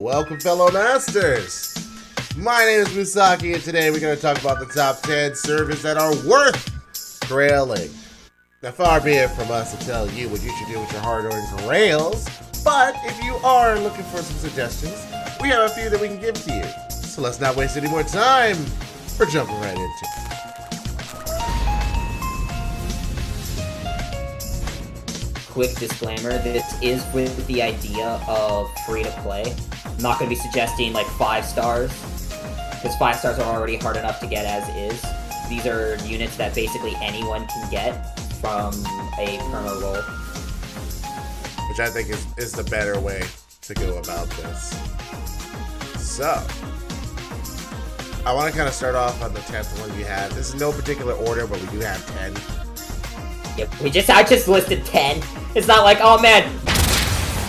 Welcome, fellow masters. My name is Musaki, and today we're going to talk about the top 10 servers that are worth grailing. Now, far be it from us to tell you what you should do with your hard-earned grails, but if you are looking for some suggestions, we have a few that we can give to you. So let's not waste any more time. We're jumping right into it. Quick disclaimer, this is with the idea of free to play. I'm not going to be suggesting like 5 stars, because 5 stars are already hard enough to get as is. These are units that basically anyone can get from a perma roll. Which I think is the better way to go about this. So, I want to kind of start off on the 10th one we have. This is no particular order, but we do have 10. Yep, I just listed 10. It's not like, oh man,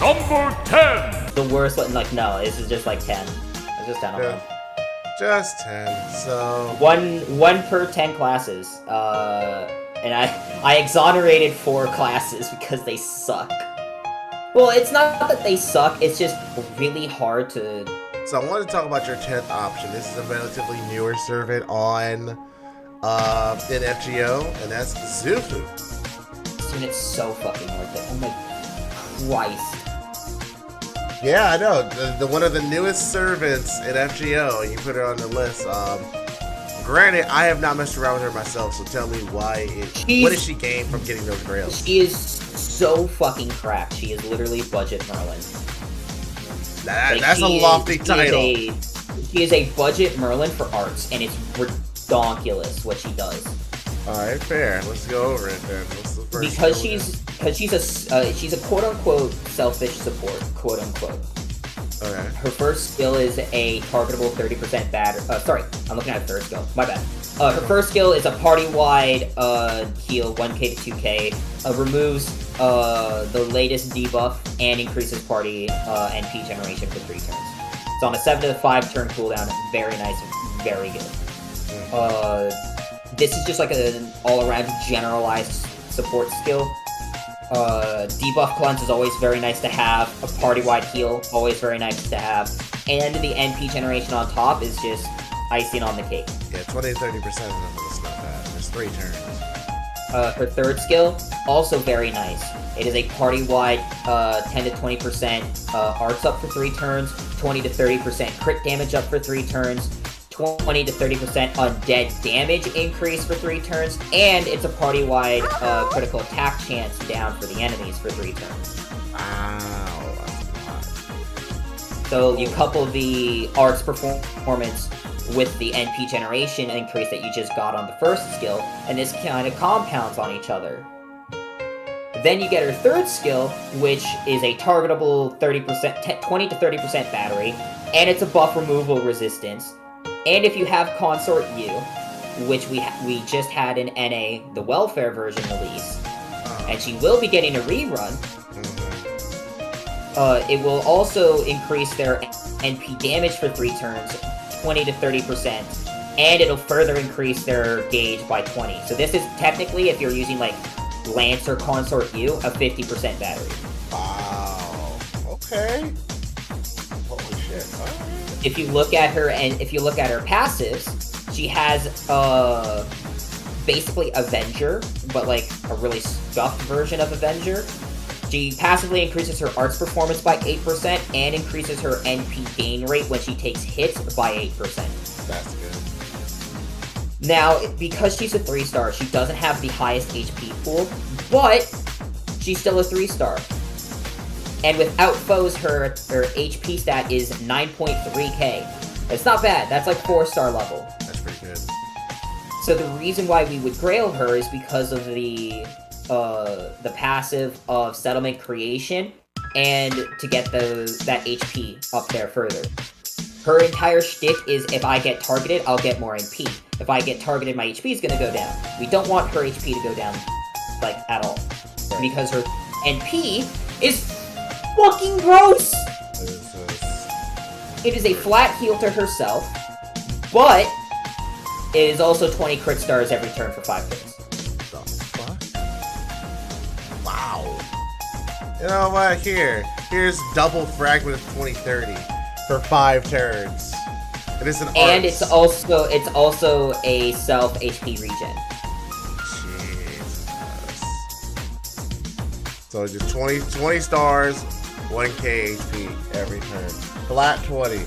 Number 10! the worst one. Like, no, this is just like 10. It's just 10 of them. Just 10, so... One per 10 classes. And I exonerated 4 classes because they suck. Well, it's not that they suck, it's just really hard to... So I want to talk about your 10th option. This is a relatively newer servant on in FGO, and that's Zufu. This unit's so fucking worth it. Oh my Christ. Yeah, I know. The one of the newest servants in FGO, and you put her on the list. Granted, I have not messed around with her myself, so tell me what does she gain from getting those grails? She is so fucking cracked. She is literally budget Merlin. That's a lofty title. She is a budget Merlin for arts, and it's ridiculous what she does. Alright, fair. Let's go over it then. What's the first Because she's a quote unquote selfish support, quote unquote. Okay. Her first skill is a targetable 30% batter. Sorry, I'm looking at her third skill. My bad. Her first skill is a party-wide heal 1k to 2k. Removes the latest debuff and increases party NP generation for 3 turns. It's on a 7 to 5 turn cooldown. Very nice, very good. This is just like an all-around generalized support skill. Debuff cleanse is always very nice to have. A party-wide heal, always very nice to have. And the NP generation on top is just icing on the cake. Yeah, 20 to 30% of them is not bad. There's 3 turns. Her third skill, also very nice. It is a party-wide 10 to 20% arts up for 3 turns, 20 to 30% crit damage up for 3 turns, 20 to 30% undead damage increase for 3 turns, and it's a party-wide critical attack chance down for the enemies for 3 turns. Wow, that's a lot. So you couple the arts performance with the NP generation increase that you just got on the first skill, and this kind of compounds on each other. Then you get her third skill, which is a targetable 20 to 30% battery, and it's a buff removal resistance. And if you have Consort U, which we just had in NA, the welfare version release, and she will be getting a rerun, it will also increase their NP damage for 3 turns, 20 to 30%, and it'll further increase their gauge by 20. So this is technically, if you're using like Lance or Consort U, a 50% battery. Wow. Okay. Holy shit. Right. If you look at her passives, she has basically Avenger, but like a really stuffed version of Avenger. She passively increases her arts performance by 8% and increases her NP gain rate when she takes hits by 8%. That's good. Now, because she's a 3-star, she doesn't have the highest HP pool, but she's still a 3-star. And without foes, her HP stat is 9.3k. It's not bad. That's like 4-star level. That's pretty good. So the reason why we would grail her is because of the passive of settlement creation and to get that HP up there further. Her entire shtick is if I get targeted, I'll get more NP. If I get targeted, my HP is going to go down. We don't want her HP to go down, like, at all. Right. Because her NP is fucking gross! It is a flat heal to herself, but it is also 20 crit stars every turn for 5 turns. The fuck? Wow. You know what? Here's double fragment of 2030. for 5 turns. It is an And arts. it's also a self HP regen. Jesus. So just 20 stars, 1k HP every turn. Flat 20.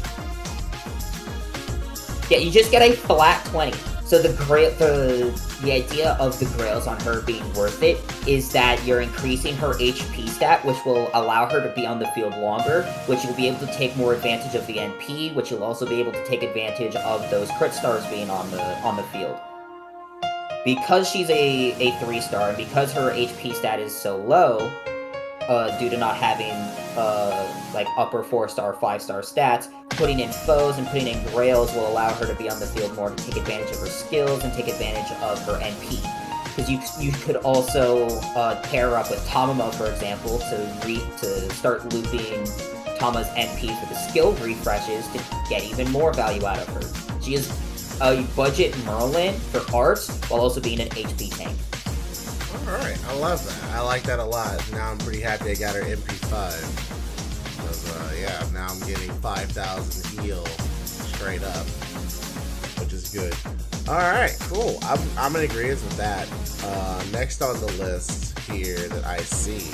Yeah, you just get a flat 20. So the idea of the grails on her being worth it is that you're increasing her HP stat, which will allow her to be on the field longer, which you'll be able to take more advantage of the NP, which you'll also be able to take advantage of those crit stars being on the field. Because she's a 3-star, and because her HP stat is so low, due to not having like upper 4-star, 5-star stats, putting in foes and putting in grails will allow her to be on the field more to take advantage of her skills and take advantage of her NP. Because you could also pair her up with Tamamo, for example, to start looping Tama's NP for the skill refreshes to get even more value out of her. She is a budget Merlin for arts while also being an HP tank. Alright, I love that. I like that a lot. Now I'm pretty happy I got her MP5. Because, yeah, now I'm getting 5,000 heal straight up, which is good. Alright, cool. I'm in agreement with that. Next on the list here that I see,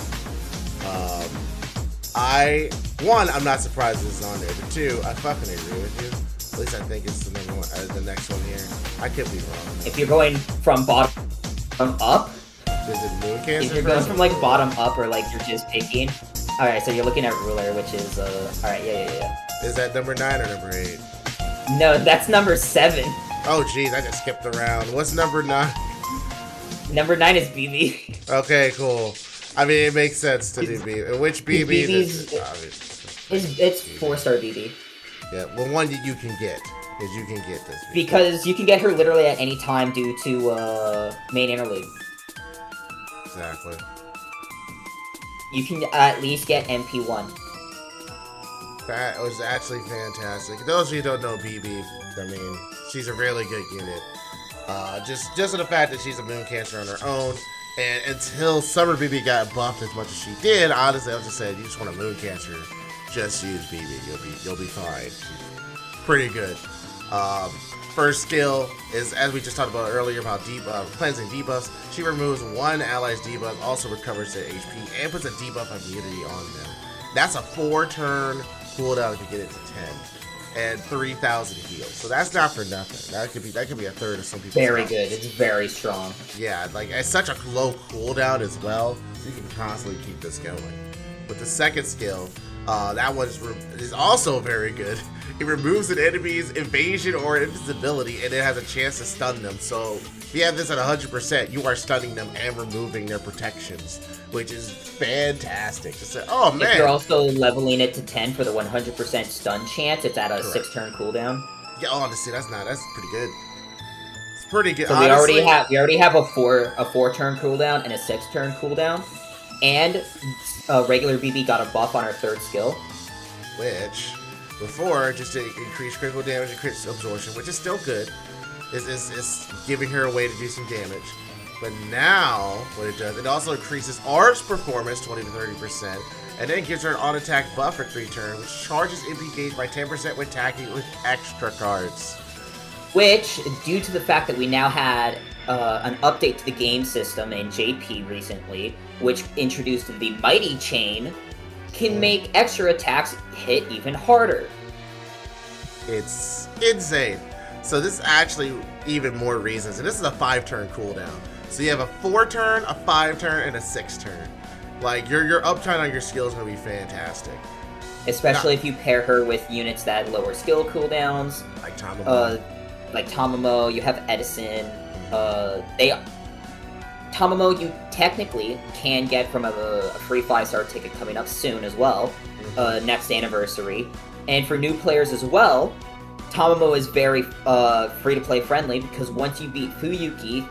I'm not surprised this is on there, but 2, I fucking agree with you. At least I think it's the number one, the next one here. I could be wrong. If you're going from bottom up, Is it Moon Cancer? if you're going from like bottom up or like you're just picking, all right. So you're looking at ruler, which is all right. Yeah. Is that number 9 or number 8? No, that's number 7. Oh, geez, I just skipped around. What's number 9? Number 9 is BB. Okay, cool. I mean, it makes sense to do BB. Which BB? BB's it's 4-star BB. Yeah, well, one that you can get. Because you can get this. BB. Because you can get her literally at any time due to main interlude. Exactly. You can at least get MP1. That was actually fantastic. Those of you who don't know BB, I mean, she's a really good unit. Just for the fact that she's a Moon Cancer on her own, and until Summer BB got buffed as much as she did, honestly, I was just saying, you just want a Moon Cancer, just use BB. You'll be fine. Pretty good. First skill is, as we just talked about earlier, about cleansing debuffs. She removes one ally's debuff, also recovers their HP, and puts a debuff immunity on them. That's a 4-turn cooldown if you get it to 10, and 3,000 heals. So that's not for nothing. That could be a third of some people's Very health. good. It's very strong. Yeah, like it's such a low cooldown as well, so you can constantly keep this going. With the second skill, that one is also very good. It removes an enemy's evasion or invisibility, and it has a chance to stun them. So if you have this at 100%, you are stunning them and removing their protections, which is fantastic. To say, oh man! If you're also leveling it to 10 for the 100% stun chance, it's at a 6-turn cooldown. Yeah, honestly, that's pretty good. It's pretty good. So honestly, we already have a 4-turn cooldown and a 6-turn cooldown, and regular BB got a buff on her 3rd skill. Which before, just to increase critical damage and crit absorption, which is still good, is giving her a way to do some damage. But now, what it does, it also increases Art's performance 20 to 30%, and then gives her an on-attack buff for 3 turns, which charges MP gauge by 10% when attacking with extra cards. Which, due to the fact that we now had an update to the game system in JP recently, which introduced the Mighty Chain, can make extra attacks hit even harder. It's insane. So this is actually even more reasons, and this is a 5-turn cooldown. So you have a 4-turn, a 5-turn, and a 6-turn. Like your uptime on your skills is gonna be fantastic. Especially if you pair her with units that lower skill cooldowns. Like Tamamo. Like Tamamo, you have Edison. Tamamo you technically can get from a free 5-star ticket coming up soon as well, next anniversary. And for new players as well, Tamamo is very free-to-play friendly, because once you beat Fuyuki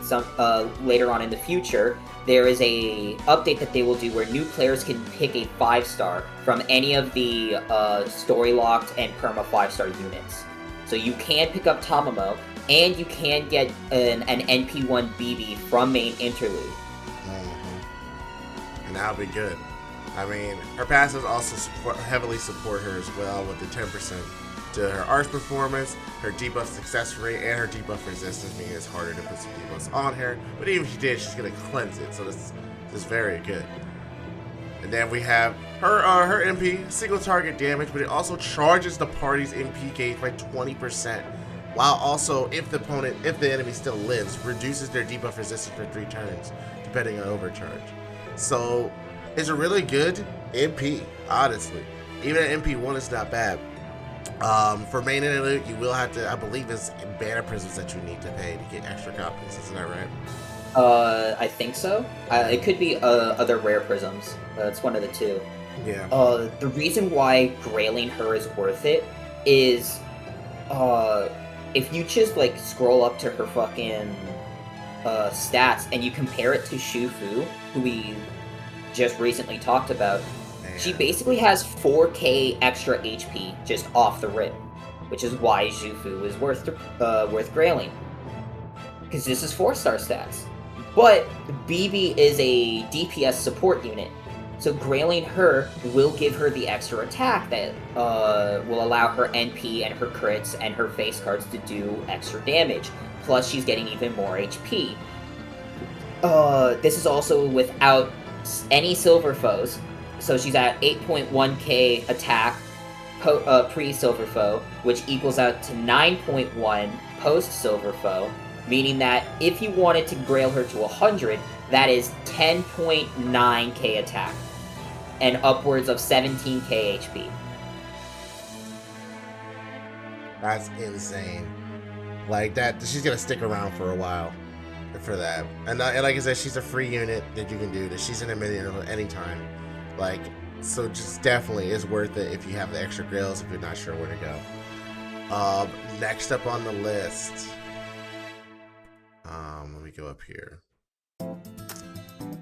later on in the future, there is a update that they will do where new players can pick a 5-star from any of the story-locked and perma 5-star units. So you can pick up Tamamo, and you can get an NP1 BB from main interlude. And that'll be good. I mean, her passives also heavily support her as well with the 10% to her arch performance, her debuff success rate, and her debuff resistance, meaning it's harder to put some debuffs on her. But even if she did, she's going to cleanse it, so this is very good. And then we have her MP, single target damage, but it also charges the party's MP gauge by 20%, while also, if the enemy still lives, reduces their debuff resistance for 3 turns, depending on overcharge. So it's a really good MP, honestly. Even an MP1 is not bad. For main and elite, you will have to, I believe it's banner prisms that you need to pay to get extra copies, isn't that right? I think so. It could be other rare prisms. It's one of the two. Yeah. The reason why grailing her is worth it is, if you just like scroll up to her fucking stats and you compare it to Shufu, who we just recently talked about, she basically has 4k extra HP just off the rip, which is why Shufu is worth grailing. Because this is 4-star stats. But BB is a DPS support unit, so grailing her will give her the extra attack that will allow her NP and her crits and her face cards to do extra damage. Plus, she's getting even more HP. This is also without any silver foes, so she's at 8.1k attack pre-silver foe, which equals out to 9.1 post-silver foe. Meaning that if you wanted to grail her to 100, that is 10.9k attack, and upwards of 17k HP. That's insane. Like that, she's gonna stick around for a while for that. And like I said, she's a free unit that you can do that. She's in a minion at any time. Like, so just definitely is worth it if you have the extra grails if you're not sure where to go. Next up on the list. Let me go up here.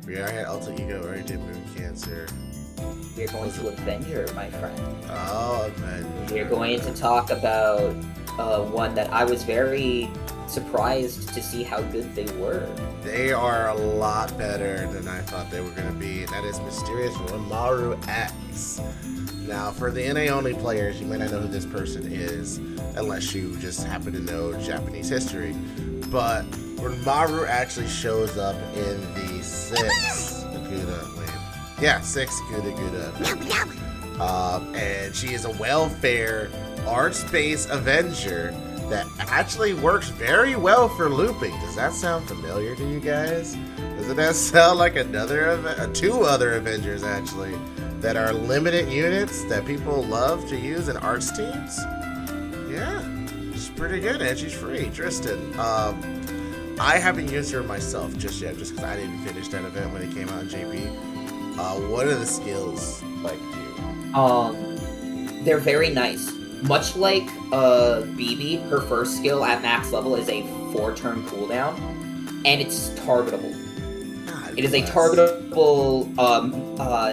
We already had Alter Ego, already did Moon Cancer. We're going to Avenger, my friend. Oh, Avenger. We're going to talk about one that I was very surprised to see how good they were. They are a lot better than I thought they were going to be, and that is Mysterious Ranmaru X. Now, for the NA only players, you may not know who this person is, unless you just happen to know Japanese history. But Ranmaru actually shows up in the 6 Guda. And she is a welfare arts-based Avenger that actually works very well for looping. Does that sound familiar to you guys? Doesn't that sound like two other Avengers actually that are limited units that people love to use in arts teams? Yeah, she's pretty good and she's free. Tristan. I haven't used her myself just yet, just because I didn't finish that event when it came out in JP. What are the skills like you? They're very nice. Much like BB, her first skill at max level is a 4-turn cooldown, and it's targetable. It is a targetable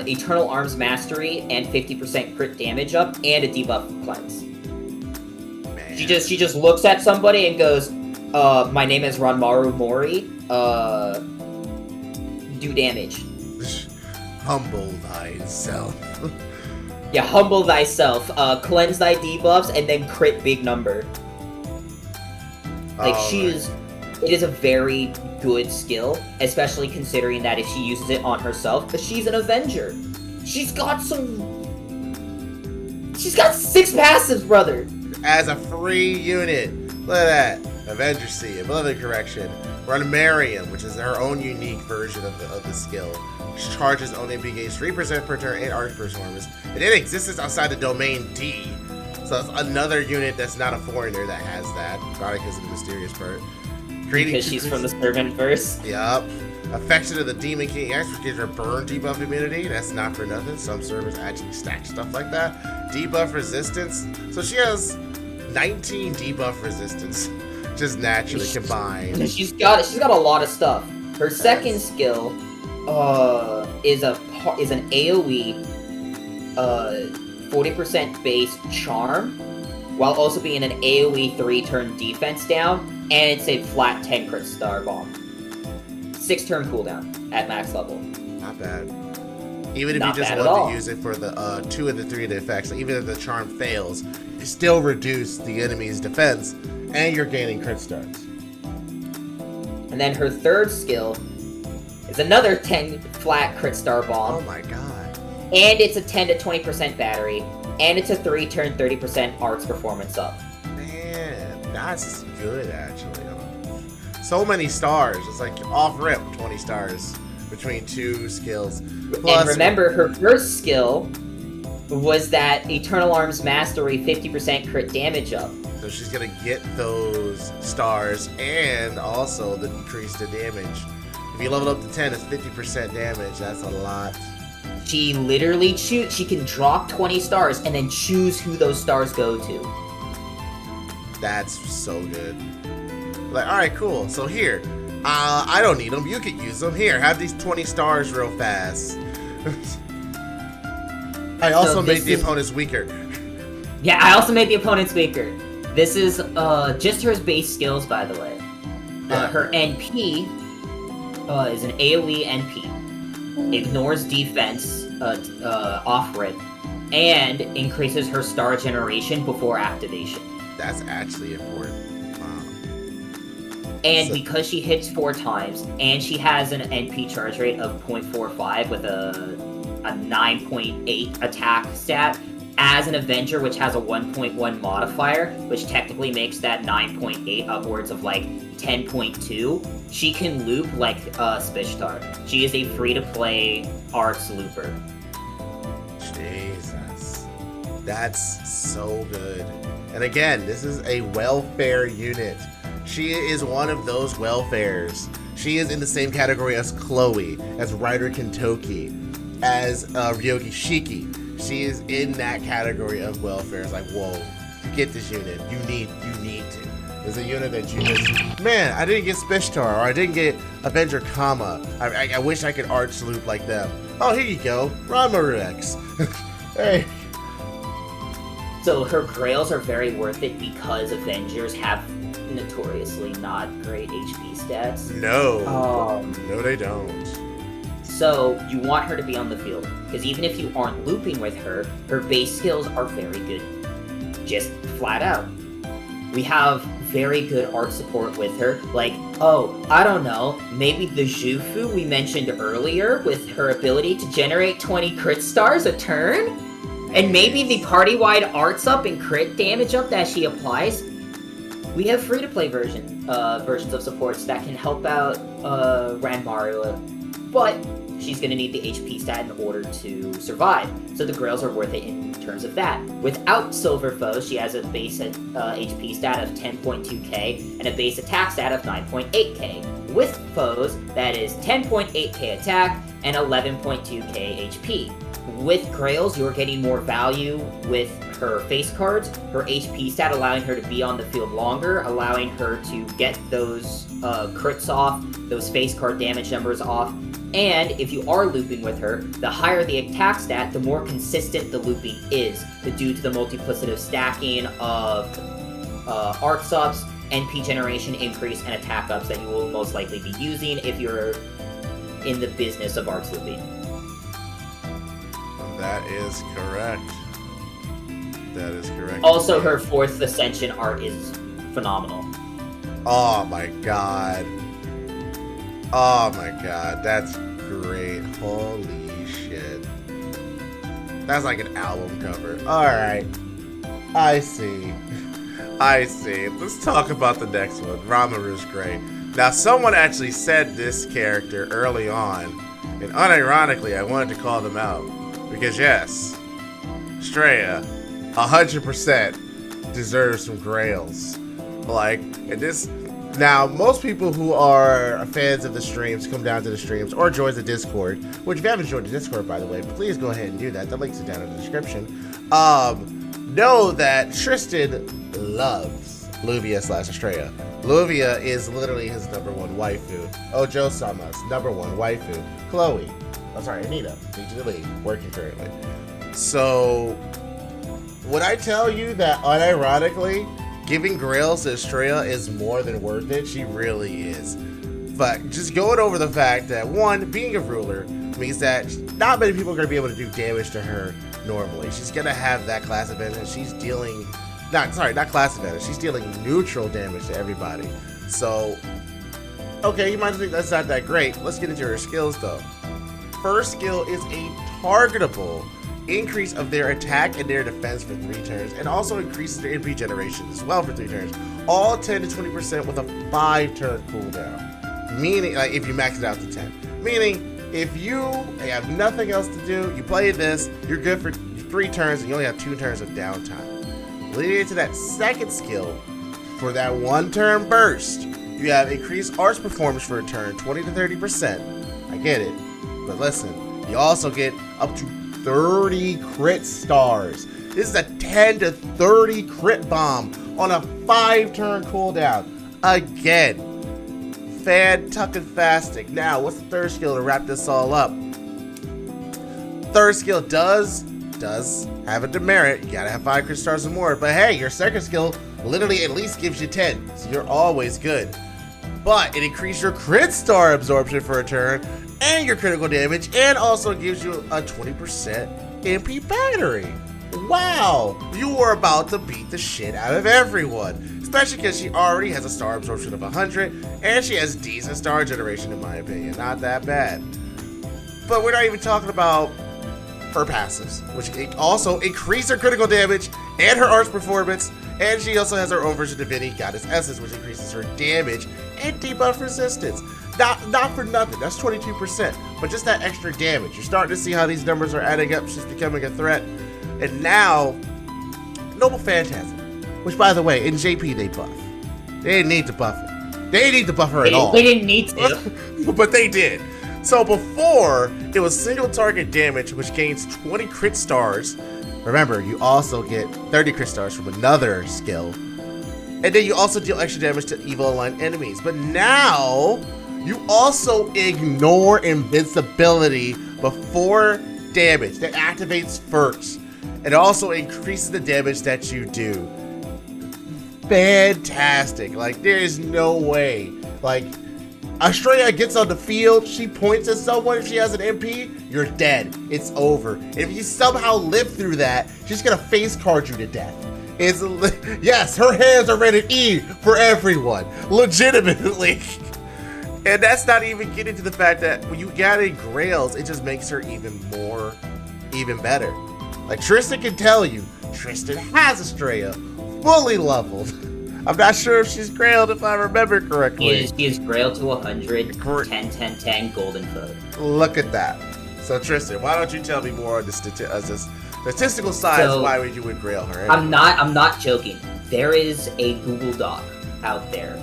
Eternal Arms Mastery and 50% crit damage up, and a debuff cleanse. Man. She just looks at somebody and goes, my name is Ranmaru Mori, do damage. Humble thyself. Yeah, humble thyself, cleanse thy debuffs, and then crit big number. Like, it is a very good skill, especially considering that if she uses it on herself, but she's an Avenger. She's got 6 passives, brother! As a free unit. Look at that. Avenger C, another correction. Ranmarium, which is her own unique version of the skill. She charges own MP gauge 3% per turn and arch performance. And it exists outside the domain D. So it's another unit that's not a foreigner that has that. Probably because of the mysterious part. Because she's from the Servant verse. Yup. Affection of the Demon King X, which gives her burn debuff immunity. That's not for nothing. Some servers actually stack stuff like that. Debuff resistance. So she has 19 debuff resistance. Just naturally combined. She's got a lot of stuff. Her second skill is an AoE 40% base charm, while also being an AoE 3-turn defense down, and it's a flat 10 crit star bomb. 6-turn cooldown at max level. Not bad. Even if Not you just bad at want all. to use it for the 2 of the 3 of the effects, like even if the charm fails, you still reduce the enemy's defense, and you're gaining crit stars. And then her third skill is another 10 flat crit star Oh bomb, my god. and it's a 10 to 20% battery, and it's a 3-turn 30% arts performance up. Man, that's good actually. So many stars. It's like off rip 20 stars between 2 skills. Plus, And remember, her first skill was that Eternal Arms Mastery 50% crit damage up. so she's gonna get those stars and also the decrease to damage. If you level up to 10, it's 50% damage. That's a lot. She literally she can drop 20 stars and then choose who those stars go to. That's so good. Like, all right, cool. So here, I don't need them. You could use them. Here, have these 20 stars real fast. I also So made this the is- opponents weaker. Yeah, I also made the opponents weaker. This is just her base skills, by the way. Her NP is an AoE NP. Ignores defense off rip, and increases her star generation before activation. That's actually important. Wow. And So- because she hits 4 times, and she has an NP charge rate of 0.45 with a 9.8 attack stat, as an Avenger, which has a 1.1 modifier, which technically makes that 9.8 upwards of like 10.2, she can loop like Spishtar. She is a free-to-play arts looper. Jesus. That's so good. And again, this is a welfare unit. She is one of those welfares. She is in the same category as Chloe, as Ryder Kentoki, as Ryogi Shiki. She is in that category of welfare. It's like, whoa, you get this unit. You need to. There's a unit that you just, man, I didn't get Spishtar, or I didn't get Avenger Kama. I wish I could arch loop like them. Oh, here you go, Ranmaru X. Hey. So her grails are very worth it because Avengers have notoriously not great HP stats. No. No, they don't. So you want her to be on the field, because even if you aren't looping with her, her base skills are very good. Just flat out. We have very good art support with her, like, oh, I don't know, maybe the Jufu we mentioned earlier with her ability to generate 20 crit stars a turn? And maybe the party-wide arts up and crit damage up that she applies? We have free-to-play versions of supports that can help out Ranmaru, but she's going to need the HP stat in order to survive, so the grails are worth it in terms of that. Without Silver Foes, she has a base HP stat of 10.2k and a base attack stat of 9.8k. With Foes, that is 10.8k attack and 11.2k HP. With Grails, you're getting more value with her face cards, her HP stat allowing her to be on the field longer, allowing her to get those crits off, those face card damage numbers off, and if you are looping with her, the higher the attack stat, the more consistent the looping is, due to the multiplicative stacking of arts ups, NP generation increase, and attack ups that you will most likely be using if you're in the business of arts looping. That is correct. That is correct. Also, her 4th Ascension art is phenomenal. Oh my god. Oh my god, that's great. Holy shit. That's like an album cover. Alright. I see. I see. Let's talk about the next one. Ranmaru's great. Now, someone actually said this character early on, and unironically, I wanted to call them out. Because yes, Chaldea 100% deserves some grails. Like, and this, now most people who are fans of the streams come down to the streams or join the Discord, which if you haven't joined the Discord, by the way, please go ahead and do that. The links are down in the description. Know that Tristan loves Luvia / Chaldea. Luvia is literally his #1 waifu. Ojo-sama's #1 waifu. Chloe. I'm sorry, Anita, DG the League, working currently. So, would I tell you that unironically, giving grails to Chaldea is more than worth it? She really is. But just going over the fact that, one, being a ruler means that not many people are going to be able to do damage to her normally. She's going to have that class advantage, and she's dealing, not class advantage, she's dealing neutral damage to everybody. So, okay, you might think that's not that great. Let's get into her skills, though. First skill is a targetable increase of their attack and their defense for 3 turns, and also increases their MP generation as well for 3 turns. All 10 to 20% with a 5-turn cooldown. Meaning, like, if you max it out to 10. Meaning, if you have nothing else to do, you play this, you're good for 3 turns, and you only have 2 turns of downtime. Leading into that second skill, for that 1-turn burst, you have increased arts performance for a turn, 20 to 30%. I get it. But listen, you also get up to 30 crit stars. This is a 10 to 30 crit bomb on a 5-turn cooldown. Again, fan-tucking-fastic. Now, what's the third skill to wrap this all up? Third skill does have a demerit. You gotta have 5 crit stars or more. But hey, your second skill literally at least gives you 10, so you're always good. But it increases your crit star absorption for a turn, and your critical damage, and also gives you a 20% MP battery. Wow, you are about to beat the shit out of everyone, especially because she already has a star absorption of 100, and she has decent star generation in my opinion, not that bad. But we're not even talking about her passives, which also increase her critical damage and her arts performance, and she also has her own version of Divinity Goddess Essence, which increases her damage and debuff resistance. Not for nothing, that's 22%, but just that extra damage. You're starting to see how these numbers are adding up. She's becoming a threat. And now, Noble Phantasm, which by the way, in JP they buff. They didn't need to buff it. They didn't need to buff her at all. They didn't need to. But they did. So before, it was single target damage, which gains 20 crit stars. Remember, you also get 30 crit stars from another skill. And then you also deal extra damage to evil aligned enemies. But now, you also ignore invincibility before damage that activates first. It also increases the damage that you do. Fantastic. Like, there is no way. Like, Estrella gets on the field, she points at someone, if she has an MP, you're dead. It's over. If you somehow live through that, she's gonna face card you to death. Yes, her hands are rated E for everyone. Legitimately. And that's not even getting to the fact that when you got in Grails, it just makes her even better. Like Tristan can tell you, Tristan has Estrella fully leveled. I'm not sure if she's grailed if I remember correctly. She is grailed to 100, 10, 10, 10, golden code. Look at that. So Tristan, why don't you tell me more on the statistical side of why would you would grail her? I'm not joking. There is a Google Doc out there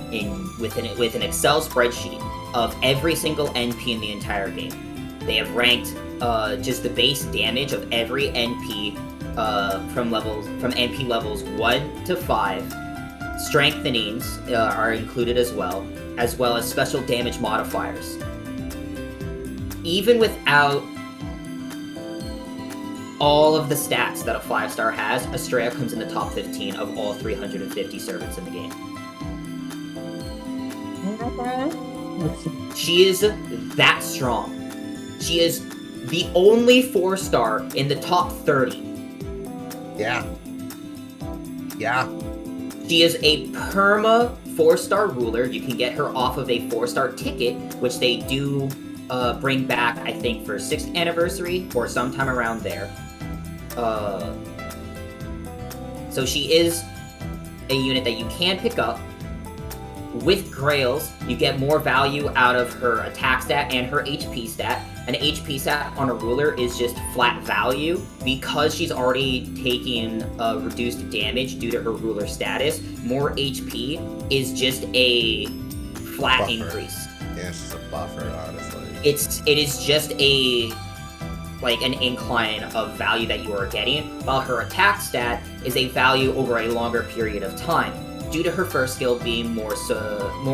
with an Excel spreadsheet of every single NP in the entire game. They have ranked just the base damage of every NP from NP levels 1 to 5. Strengthenings are included as well as special damage modifiers. Even without all of the stats that a 5-star has, Estrella comes in the top 15 of all 350 servants in the game. She is that strong. She is the only 4-star in the top 30. Yeah. She is a perma 4-star ruler. You can get her off of a 4-star ticket, which they do bring back, I think, for 6th anniversary or sometime around there. So she is a unit that you can pick up. With Grails, you get more value out of her attack stat and her HP stat. An HP stat on a ruler is just flat value. Because she's already taking reduced damage due to her ruler status, more HP is just a flat buffer. Increase. Yeah, it's just a buffer, honestly. It is just an incline of value that you are getting, while her attack stat is a value over a longer period of time. Due to her first skill being more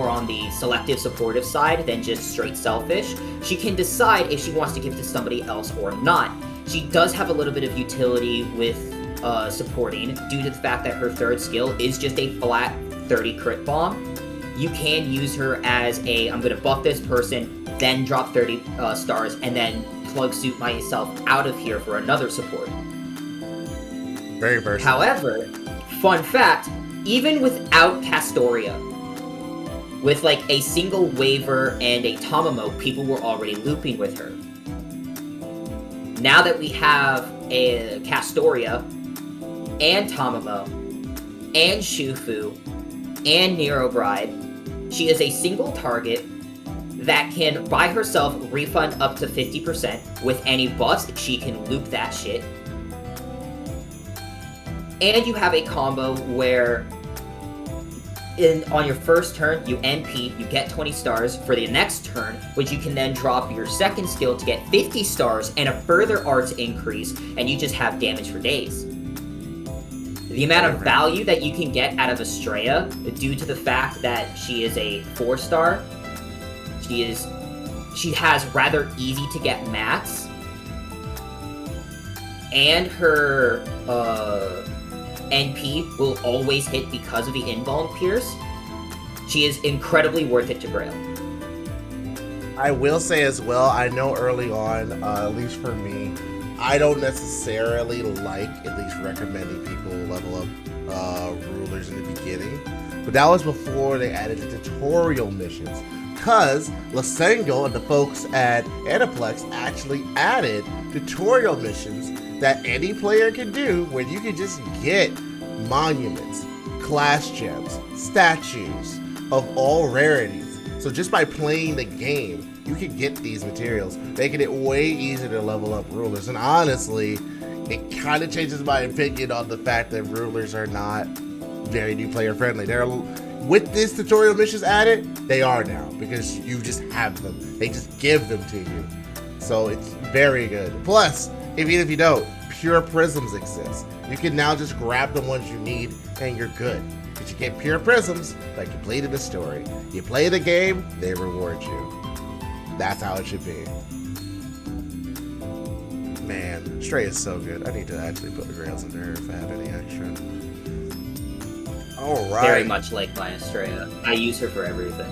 on the selective supportive side than just straight selfish, she can decide if she wants to give to somebody else or not. She does have a little bit of utility with supporting due to the fact that her third skill is just a flat 30 crit bomb. you can use her as a, I'm gonna buff this person, then drop 30 stars, and then plug suit myself out of here for another support. Very versatile. However, fun fact, even without Castoria, with like a single Waver and a Tamamo, people were already looping with her. Now that we have a Castoria, and Tamamo, and Shufu, and Nero Bride, she is a single target that can, by herself, refund up to 50%. With any buffs, she can loop that shit. And you have a combo where on your first turn, you NP, you get 20 stars for the next turn, which you can then drop your second skill to get 50 stars and a further arts increase, and you just have damage for days. The amount of value that you can get out of Estrella, due to the fact that she is a 4-star, she has rather easy to get mats, and her NP will always hit because of the invuln pierce. She is incredibly worth it to Grail. I will say as well, I know early on, at least for me, I don't necessarily like at least recommending people level up rulers in the beginning, but that was before they added the tutorial missions. Because Lasengo and the folks at Aniplex actually added tutorial missions that any player can do, where you can just get monuments, class gems, statues of all rarities. So just by playing the game, you can get these materials, making it way easier to level up rulers. And honestly, it kind of changes my opinion on the fact that rulers are not very new player friendly. They're, with this tutorial missions added, they are now, because you just have them. They just give them to you. So it's very good. Plus, even if you don't, pure prisms exist. You can now just grab the ones you need and you're good. But you get pure prisms by completing the story. You play the game, they reward you. That's how it should be. Man, Stray is so good. I need to actually put the grails into her if I have any extra. Alright. Very much like my Estrella. I use her for everything.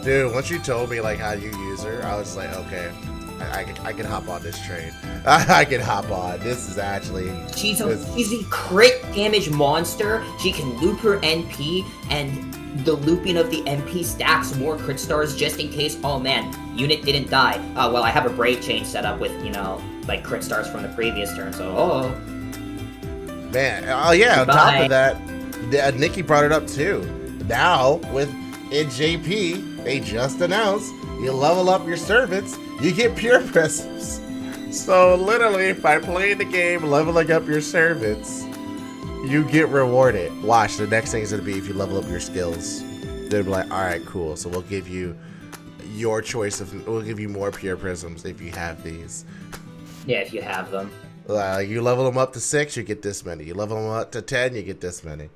Dude, once you told me like how you use her, I was like, okay, I can hop on this train. I can hop on. This is actually... She's a crit damage monster. She can loop her NP, and the looping of the MP stacks more crit stars just in case, oh man, unit didn't die. Well, I have a Brave Chain set up with, like crit stars from the previous turn, so Man, oh yeah, Goodbye. On top of that, Nikki brought it up too. Now, with NJP, they just announced, you level up your servants, you get pure prisms. So literally, by playing the game, leveling up your servants, you get rewarded. Watch, the next thing is gonna be if you level up your skills. They'll be like, all right, cool. So we'll give you your choice of, we'll give you more pure prisms if you have these. yeah, if you have them. You level them up to 6, you get this many. You level them up to 10, you get this many.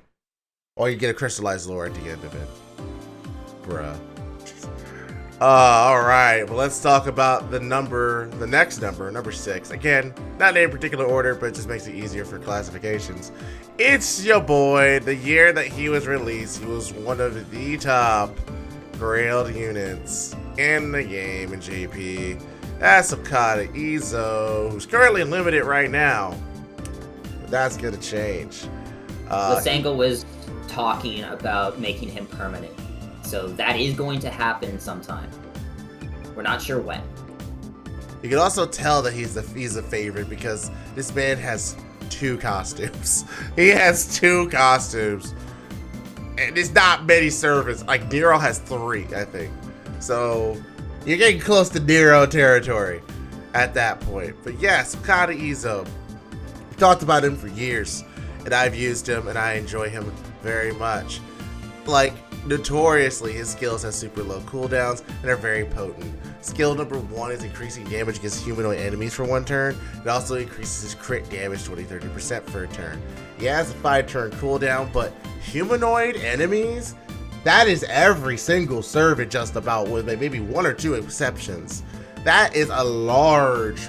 Or you get a crystallized lore at the end of it. Bruh. Alright, well let's talk about the next number, number 6. Again, not in any particular order, but it just makes it easier for classifications. It's your boy. The year that he was released, he was one of the top grailed units in the game in JP. That's Okada Izo, who's currently limited right now. But that's gonna change. Lasengo was talking about making him permanent. So that is going to happen sometime. We're not sure when. You can also tell that he's a favorite because this man has 2 costumes. He has 2 costumes. And there's not many servants. Like Nero has 3, I think. So you're getting close to Nero territory at that point. But yes, Okada Izo. I've talked about him for years. And I've used him and I enjoy him very much. Like, notoriously, his skills have super low cooldowns and are very potent. Skill number 1 is increasing damage against humanoid enemies for 1 turn. It also increases his crit damage 20-30% for a turn. He has a 5-turn cooldown, but humanoid enemies, that is every single servant just about, with maybe 1 or 2 exceptions. That is a large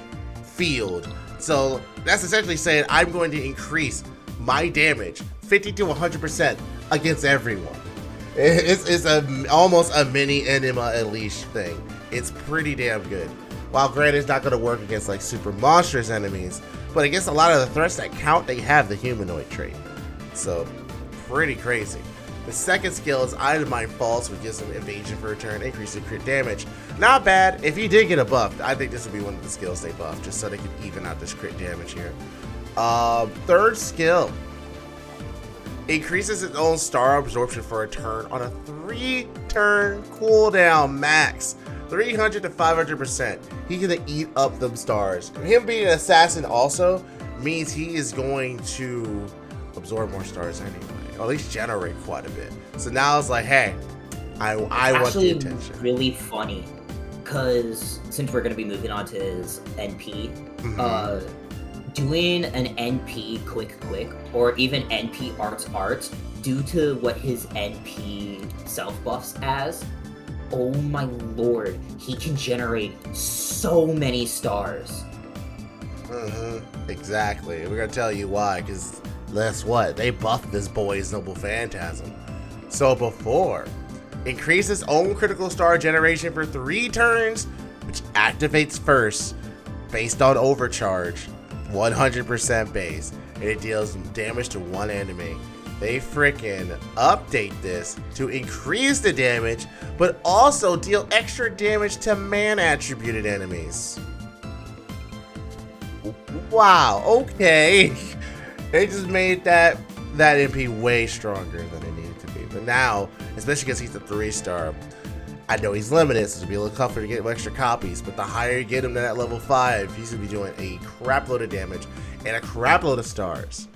field. So that's essentially saying I'm going to increase my damage 50 to 100% against everyone. Almost a mini Enema Unleashed thing. It's pretty damn good. While granted, it's not going to work against like super monstrous enemies, but against a lot of the threats that count, they have the humanoid trait. So, pretty crazy. The second skill is Item Mind False, which gives him evasion for a turn, increasing crit damage. Not bad. If he did get a buff, I think this would be one of the skills they buff, just so they can even out this crit damage here. Third skill. Increases its own star absorption for a turn on a 3-turn cooldown max. 300 to 500%. He can eat up them stars. Him being an assassin also means he is going to absorb more stars anyway. Or at least generate quite a bit. So now it's like, hey, I want the attention. Really funny, because since we're going to be moving on to his NP, doing an NP quick, or even NP arts, due to what his NP self buffs as, oh my lord, he can generate so many stars. Exactly. We're gonna tell you why, because guess what? They buffed this boy's Noble Phantasm. So before, increases own critical star generation for 3 turns, which activates first, based on overcharge, 100% base, and it deals damage to one enemy. They freaking update this to increase the damage, but also deal extra damage to man attributed enemies. Wow, okay. They just made that MP way stronger than it needed to be. But now, especially because he's a 3-star, I know he's limited, so it'll be a little tougher to get extra copies, but the higher you get him to that level 5, he's gonna be doing a crap load of damage and a crap load of stars.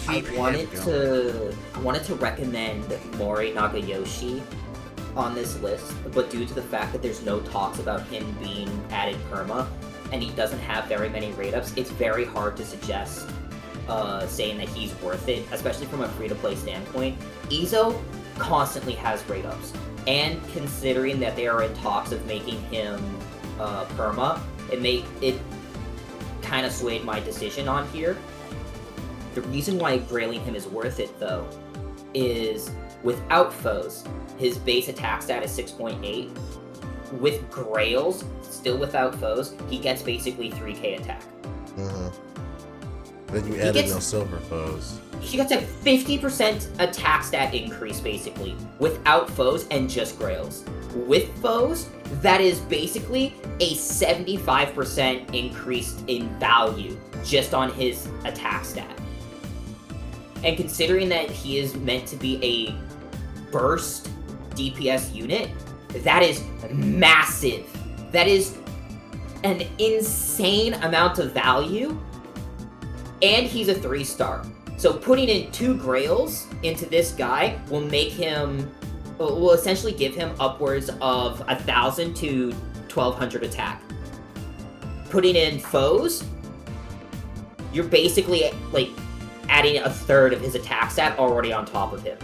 I wanted to recommend Mori Nagayoshi on this list, but due to the fact that there's no talks about him being added perma, and he doesn't have very many rate ups, it's very hard to suggest saying that he's worth it, especially from a free-to-play standpoint. Izo constantly has rate ups, and considering that they are in talks of making him perma, it kind of swayed my decision on here. The reason why grailing him is worth it, though, is without foes, his base attack stat is 6.8. With grails, still without foes, he gets basically 3k attack. Then you added no silver foes. He gets a 50% attack stat increase, basically, without foes and just grails. With foes, that is basically a 75% increase in value just on his attack stat. And considering that he is meant to be a burst DPS unit, that is massive. That is an insane amount of value. And he's a 3-star. So putting in 2 grails into this guy will essentially give him upwards of 1,000 to 1,200 attack. Putting in foes, you're basically like adding a third of his attack stat already on top of him.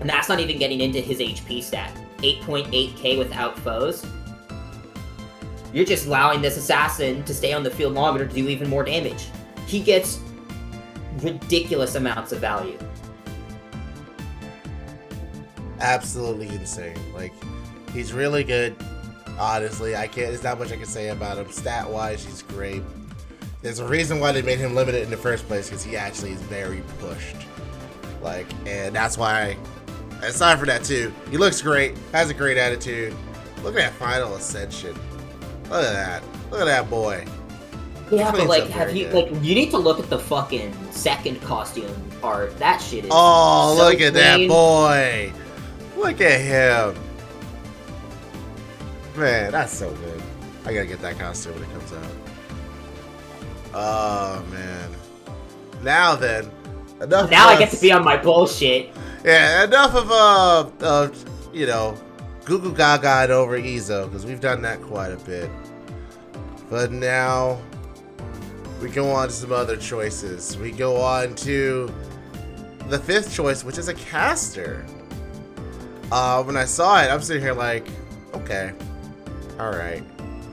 And that's not even getting into his HP stat. 8.8k without foes. You're just allowing this assassin to stay on the field longer to do even more damage. He gets ridiculous amounts of value. Absolutely insane. Like, he's really good. Honestly, there's not much I can say about him. Stat-wise, he's great. There's a reason why they made him limited in the first place, because he actually is very pushed. Like, and that's why, aside from that too, he looks great, has a great attitude. Look at that final ascension. Look at that. Look at that boy. Yeah, but like, you need to look at the fucking second costume art. That shit is oh, so look at that boy. Look at him. Man, that's so good. I gotta get that costume when it comes out. Oh, man. Now then, enough. Now I get to be on my bullshit. Yeah, enough of goo goo gaga over Izo, because we've done that quite a bit. But now we go on to some other choices. We go on to the 5th choice, which is a caster. When I saw it, I'm sitting here like, okay, all right,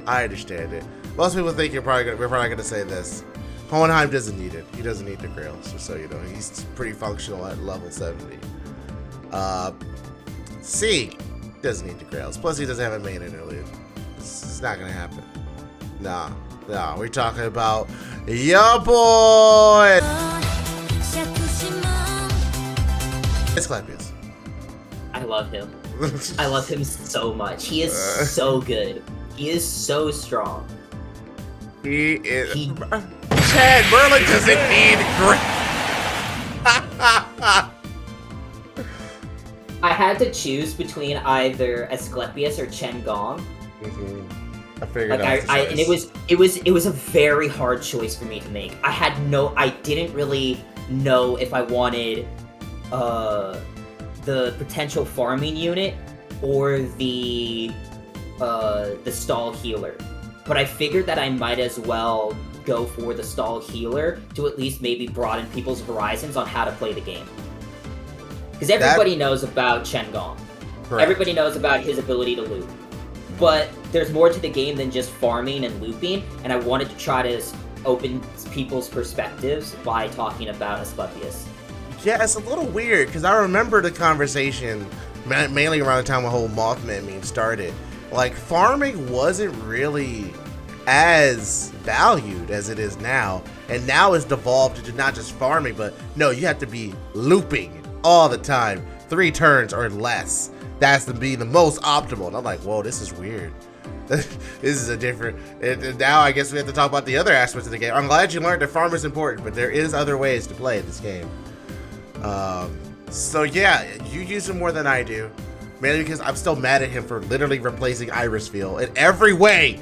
I understand it. Most people think we're probably gonna say this. Hohenheim doesn't need it. He doesn't need the grails, just so you know. He's pretty functional at level 70. C doesn't need the grails. Plus, he doesn't have a main interlude. It's not gonna happen. Nah, we're talking about your boy. Asclepius. I love him. I love him so much. He is so good. He is so strong. He is. Chad, Merlin doesn't need I had to choose between either Asclepius or Chen Gong. I figured Like out and it was a very hard choice for me to make. I didn't really know if I wanted the potential farming unit or the stall healer. But I figured that I might as well go for the stall healer to at least maybe broaden people's horizons on how to play the game. Because everybody knows about Chen Gong. Correct. Everybody knows about his ability to loop. But there's more to the game than just farming and looping, and I wanted to try to open people's perspectives by talking about Asclepius. Yeah, it's a little weird because I remember the conversation mainly around the time the whole Mothman meme started. Like, farming wasn't really as valued as it is now, and now it's devolved into not just farming, but no, you have to be looping all the time, 3 turns or less. That's to be the most optimal. And I'm like, whoa, this is weird. This is a different. And now I guess we have to talk about the other aspects of the game. I'm glad you learned that farm is important, but there is other ways to play this game. So yeah, you use him more than I do, mainly because I'm still mad at him for literally replacing Irisfield in every way.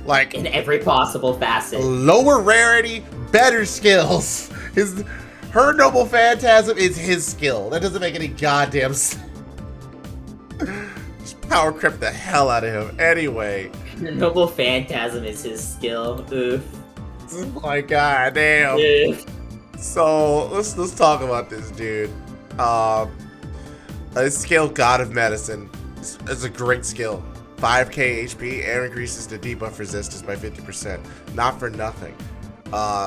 Like, in every possible facet. Lower rarity, better skills. Her Noble Phantasm is his skill. That doesn't make any goddamn sense. Just power creep the hell out of him. Anyway. The Noble Phantasm is his skill. Oof. Oh my god damn. Oof. So let's talk about this dude. His skill, God of Medicine, is a great skill. 5k HP and increases the debuff resistance by 50%. Not for nothing.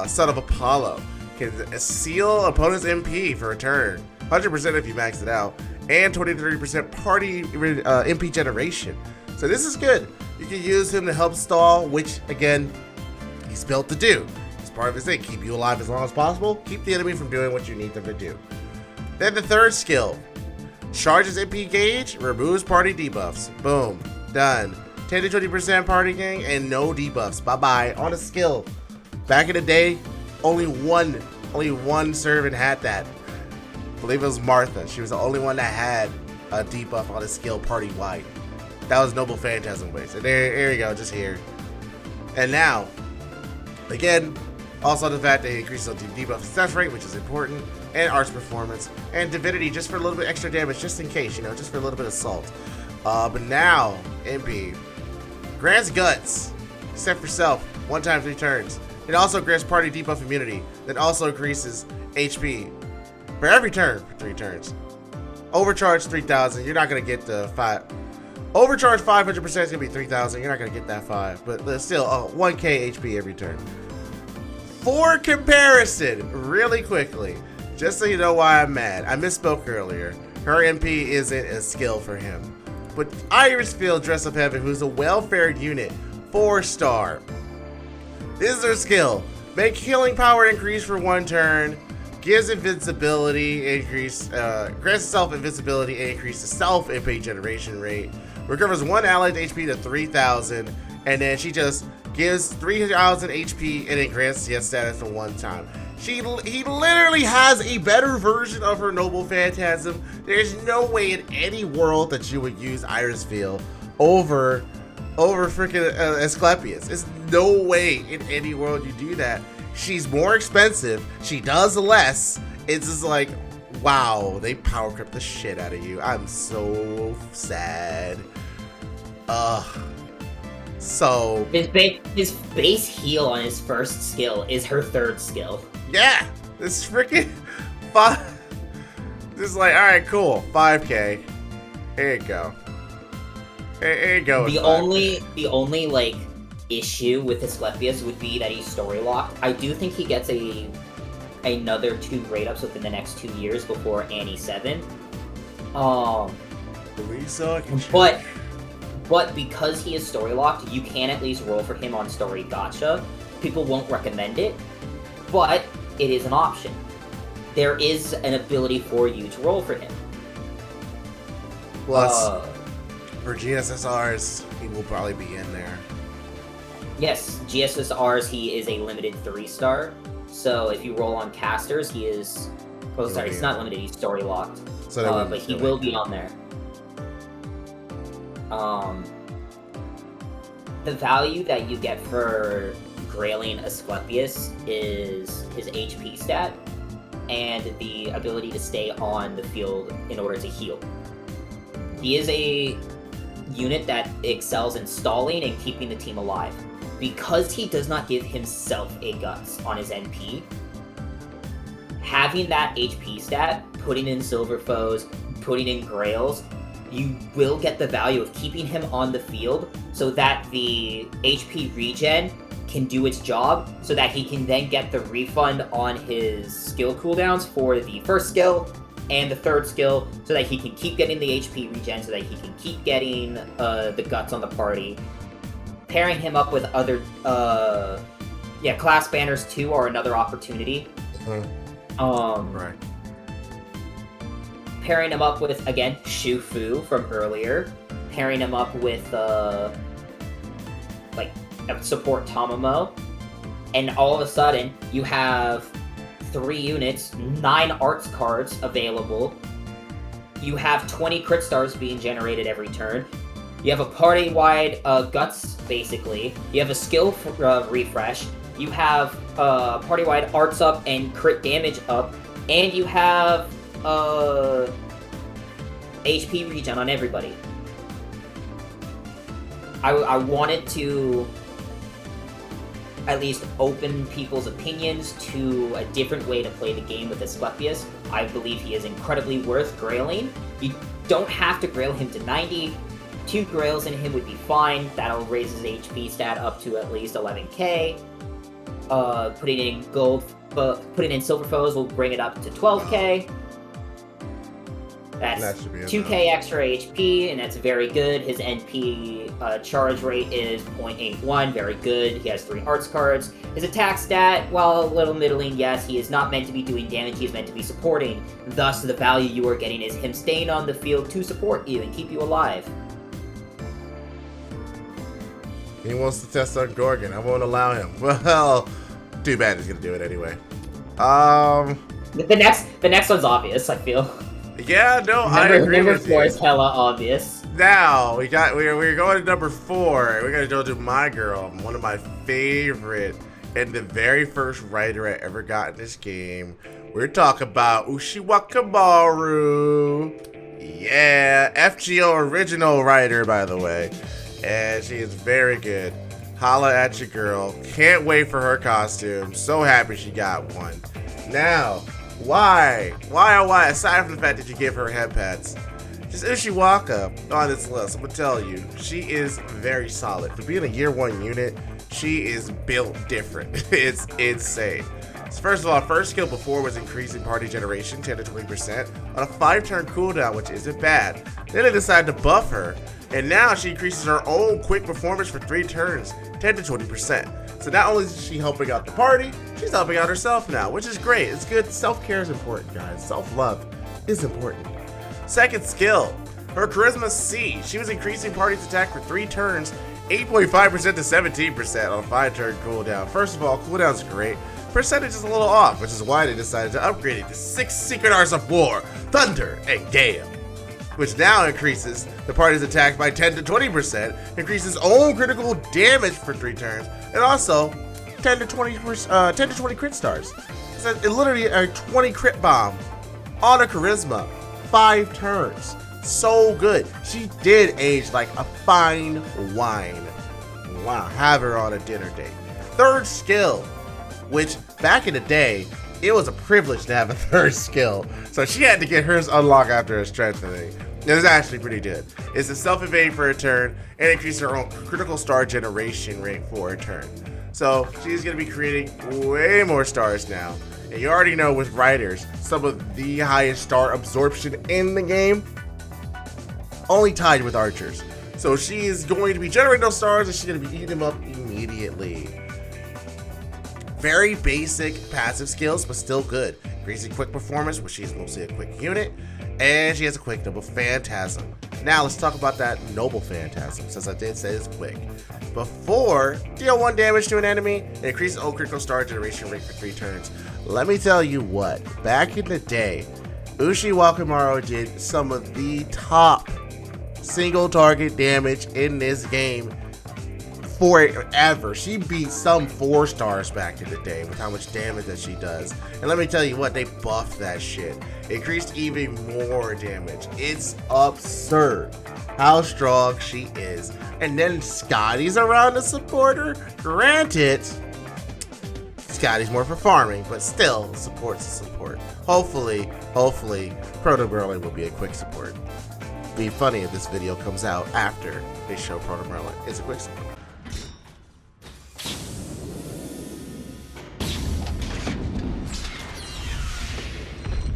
Son of Apollo can seal opponent's MP for a turn. 100% if you max it out. And 20-30% party MP generation. So this is good. You can use him to help stall, which again, he's built to do. It's part of his thing. Keep you alive as long as possible. Keep the enemy from doing what you need them to do. Then the third skill. Charges MP gauge, removes party debuffs. Boom. Done. 10-20% party gain and no debuffs. Bye-bye. On a skill. Back in the day, only one servant had that. I believe it was Martha. She was the only one that had a debuff on a skill party-wide. That was Noble Phantasm ways. So there you go, just here. And now, again, also the fact that he increases the debuff success rate, which is important, and arts performance, and divinity just for a little bit extra damage, just in case, just for a little bit of salt. But now, MP grants guts, except for self, 1 time 3 turns. It also grants party debuff immunity, that also increases HP for every turn for 3 turns. Overcharge 3,000. You're not gonna get the 5. Overcharge 500% is gonna be 3,000. You're not gonna get that 5, but still 1k HP every turn. For comparison, really quickly, just so you know why I'm mad, I misspoke earlier. Her MP isn't a skill for him, but Irisfield Dress Up Heaven, who's a well-fared unit, 4-star. This is her skill. Make healing power increase for 1 turn. Gives invincibility increase, grants self invincibility and increase the self MP generation rate. Recovers 1 allied HP to 3,000, and then she just gives 3,000 HP and it grants CS status for 1 time. He literally has a better version of her Noble Phantasm. There's no way in any world that you would use Irisfield over freaking Asclepius. There's no way in any world you do that. She's more expensive. She does less. It's just like, wow, they power creep the shit out of you. I'm so sad. So his base heal on his first skill is her 3rd skill. Yeah, this freaking 5. This is like, all right, cool, 5k. Here you go. Here you go. The only like issue with Asclepius would be that he's story locked. I do think he gets a another 2 grade ups within the next 2 years before Annie 7. Louisa can But because he is story locked, you can at least roll for him on story gacha. People won't recommend it, but it is an option. There is an ability for you to roll for him. Plus, for GSSRs, he will probably be in there. Yes, GSSRs, he is a limited 3-star. So if you roll on casters, he is... Oh, sorry, he's not limited, he's story locked. So but he will be on there. The value that you get for Grailing Asclepius is his HP stat and the ability to stay on the field in order to heal. He is a unit that excels in stalling and keeping the team alive. Because he does not give himself a guts on his NP, having that HP stat, putting in silver foes, putting in grails, you will get the value of keeping him on the field so that the HP regen can do its job, so that he can then get the refund on his skill cooldowns for the first skill and the third skill, so that he can keep getting the HP regen, so that he can keep getting the guts on the party. Pairing him up with other, class banners too are another opportunity. Right. Pairing him up with, again, Shufu from earlier. Pairing him up with, support Tamamo. And all of a sudden, you have 3 units, 9 arts cards available. You have 20 crit stars being generated every turn. You have a party-wide guts, basically. You have a skill refresh. You have party-wide arts up and crit damage up. And you have HP regen on everybody. I wanted to at least open people's opinions to a different way to play the game with Asclepius. I believe he is incredibly worth grailing. You don't have to grail him to 90. 2 grails in him would be fine. That'll raise his HP stat up to at least 11k. Putting in silver foes will bring it up to 12k. That should be 2k extra HP, and that's very good. His NP charge rate is 0.81, very good. He has 3 arts cards. His attack stat, while a little middling, yes, he is not meant to be doing damage, he is meant to be supporting. Thus, the value you are getting is him staying on the field to support you and keep you alive. He wants to test on Gorgon. I won't allow him. Well, too bad he's gonna do it anyway. The next one's obvious, I feel. Yeah, no, I agree number with 4 you. is hella obvious. Now we're going to number 4. We're gonna go to my girl, one of my favorite, and the very first writer I ever got in this game. We're talking about Ushiwa Kamaru. Yeah, FGO original writer, by the way, and she is very good. Holla at your girl. Can't wait for her costume. So happy she got one. Now, why? Aside from the fact that you give her head pats, just Ushiwaka on this list, I'm gonna tell you, she is very solid. For being a year 1 unit, she is built different. It's insane. So first of all, first skill before was increasing party generation 10 to 20% on a 5-turn cooldown, which isn't bad. Then they decided to buff her, and now she increases her own quick performance for 3 turns, 10 to 20%. So not only is she helping out the party, she's helping out herself now, which is great. It's good. Self-care is important, guys. Self-love is important. Second skill, her Charisma C. She was increasing party's attack for 3 turns, 8.5% to 17% on a 5-turn cooldown. First of all, cooldown's great. Percentage is a little off, which is why they decided to upgrade it to 6 Secret Arts of War, Thunder, and Gale, which now increases the party's attack by 10 to 20%, increases own critical damage for 3 turns, and also 10 to 20 crit stars. So it literally a 20 crit bomb on a charisma, 5 turns. So good. She did age like a fine wine. Wow, have her on a dinner date. Third skill, which back in the day, it was a privilege to have a third skill. So she had to get hers unlocked after her strengthening. It was actually pretty good. It's a self-evade for a turn and increase her own critical star generation rate for a turn. So she's gonna be creating way more stars now. And you already know with Riders, some of the highest star absorption in the game, only tied with Archers. So she is going to be generating those stars and she's going to be eating them up immediately. Very basic passive skills, but still good. Increasing quick performance, which she's mostly a quick unit. And she has a quick Noble Phantasm. Now let's talk about that Noble Phantasm, since I did say it's quick. Before, deal 1 damage to an enemy and increase all critical star generation rate for 3 turns. Let me tell you what, back in the day, Ushi Wakamaru did some of the top single target damage in this game forever. She beat some 4 stars back in the day with how much damage that she does. And let me tell you what, they buffed that shit. Increased even more damage. It's absurd how strong she is. And then Scotty's around to support her. Granted, Scotty's more for farming, but still support's a support. Hopefully, Proto Grailing will be a quick support. Be funny if this video comes out after they show Proto Grailing is a quick support.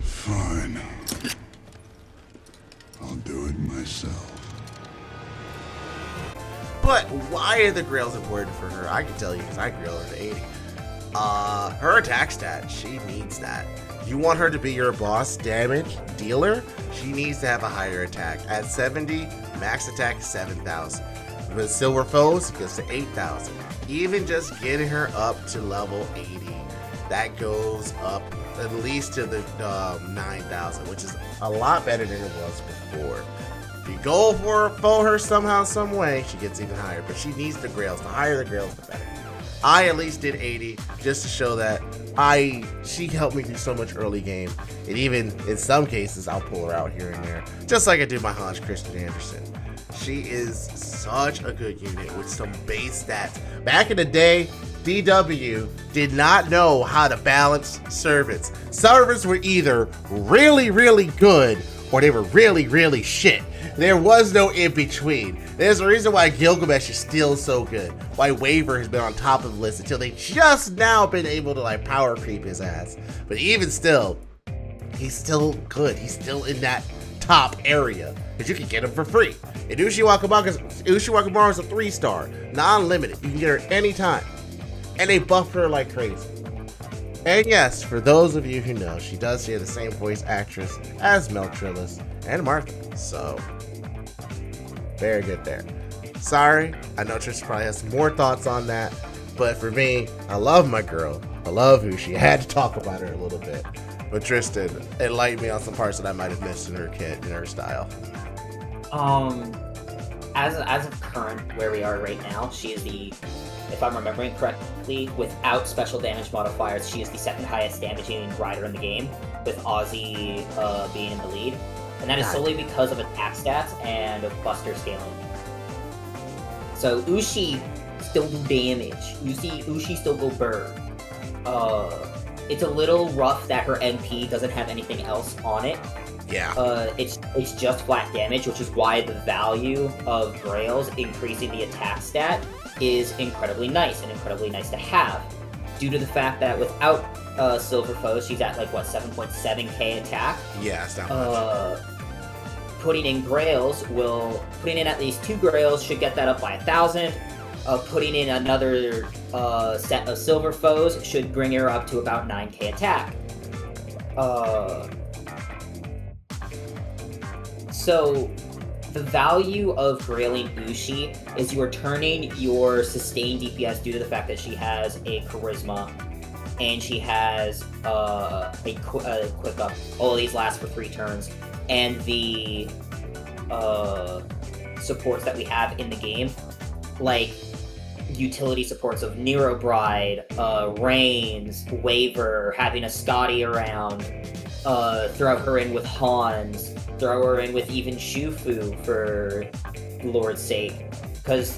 Fine. I'll do it myself. But why are the grails important for her? I can tell you because I grail her to 80. Her attack stat, she needs that. You want her to be your boss damage dealer, she needs to have a higher attack. At 70, max attack is 7,000. With silver foes, it goes to 8,000. Even just getting her up to level 80, that goes up at least to the 9,000, which is a lot better than it was before. If you go for her somehow, some way, she gets even higher. But she needs the grails. The higher the grails, the better. I at least did 80 just to show that she helped me through so much early game. And even in some cases, I'll pull her out here and there, just like I did my Hans Christian Andersen. She is such a good unit with some base stats. Back in the day, DW did not know how to balance servants. Servants were either really, really good or they were really, really shit. There was no in between. There's a reason why Gilgamesh is still so good. Why Waver has been on top of the list until they just now been able to like power creep his ass. But even still, he's still good. He's still in that top area because you can get him for free. And Ushi Wakamaru is a 3-star, non-limited. You can get her anytime. And they buff her like crazy. And yes, for those of you who know, she does share the same voice actress as Meltrillis and Martha. So, very good there. Sorry, I know Tristan probably has some more thoughts on that. But for me, I love my girl. I love Ushi. I had to talk about her a little bit. But Tristan, enlighten me on some parts that I might have missed in her kit, in her style. As of current, where we are right now, she is the, if I'm remembering correctly, without special damage modifiers, she is the 2nd highest damaging rider in the game, with Ozzy being in the lead. And that is solely because of attack stats and buster scaling. So Ushi still do damage. You see Ushi still go burr. It's a little rough that her MP doesn't have anything else on it. Yeah. It's just flat damage, which is why the value of Grails increasing the attack stat is incredibly nice and incredibly nice to have. Due to the fact that without Silver Foes, she's at like what, 7.7k attack. Yeah, it's not much. Putting in Grails putting in at least 2 Grails should get that up by 1,000. Putting in another set of Silver Foes should bring her up to about 9k attack. So the value of grailing Ushi is you are turning your sustained DPS due to the fact that she has a charisma and she has a quick up. All of these last for 3 turns, and the supports that we have in the game, like utility supports of Nero Bride, Reigns, Waver, having a Scotty around, throw her in with Hans, throw her in with even Shufu for Lord's sake. Because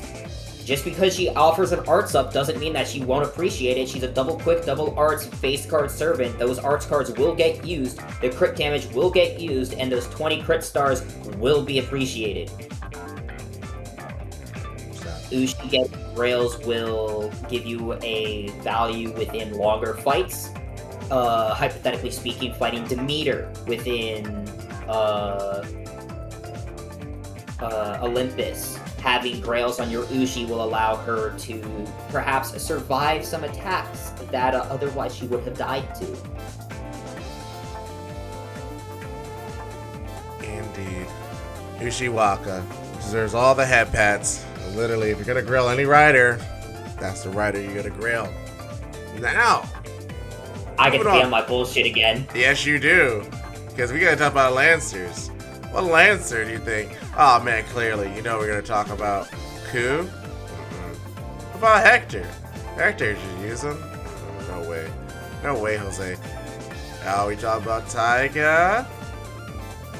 just because she offers an arts up doesn't mean that she won't appreciate it. She's a double quick, double arts face card servant. Those arts cards will get used, the crit damage will get used, and those 20 crit stars will be appreciated. Ushi get Grails will give you a value within longer fights. hypothetically speaking, fighting Demeter within Olympus, having grails on your Uji will allow her to perhaps survive some attacks that otherwise she would have died to. Indeed. Ushiwaka deserves all the head pats. And literally, if you're gonna grill any rider, that's the rider you're gonna grill. Now, I get to moving be on. on my bullshit again. Yes, you do. Because we gotta talk about Lancers. What Lancer do you think? Oh man, clearly, you know we're gonna talk about Ku. What about Hector? Hector, should you use him? No way. No way, Jose. Oh, we talk about Taiga?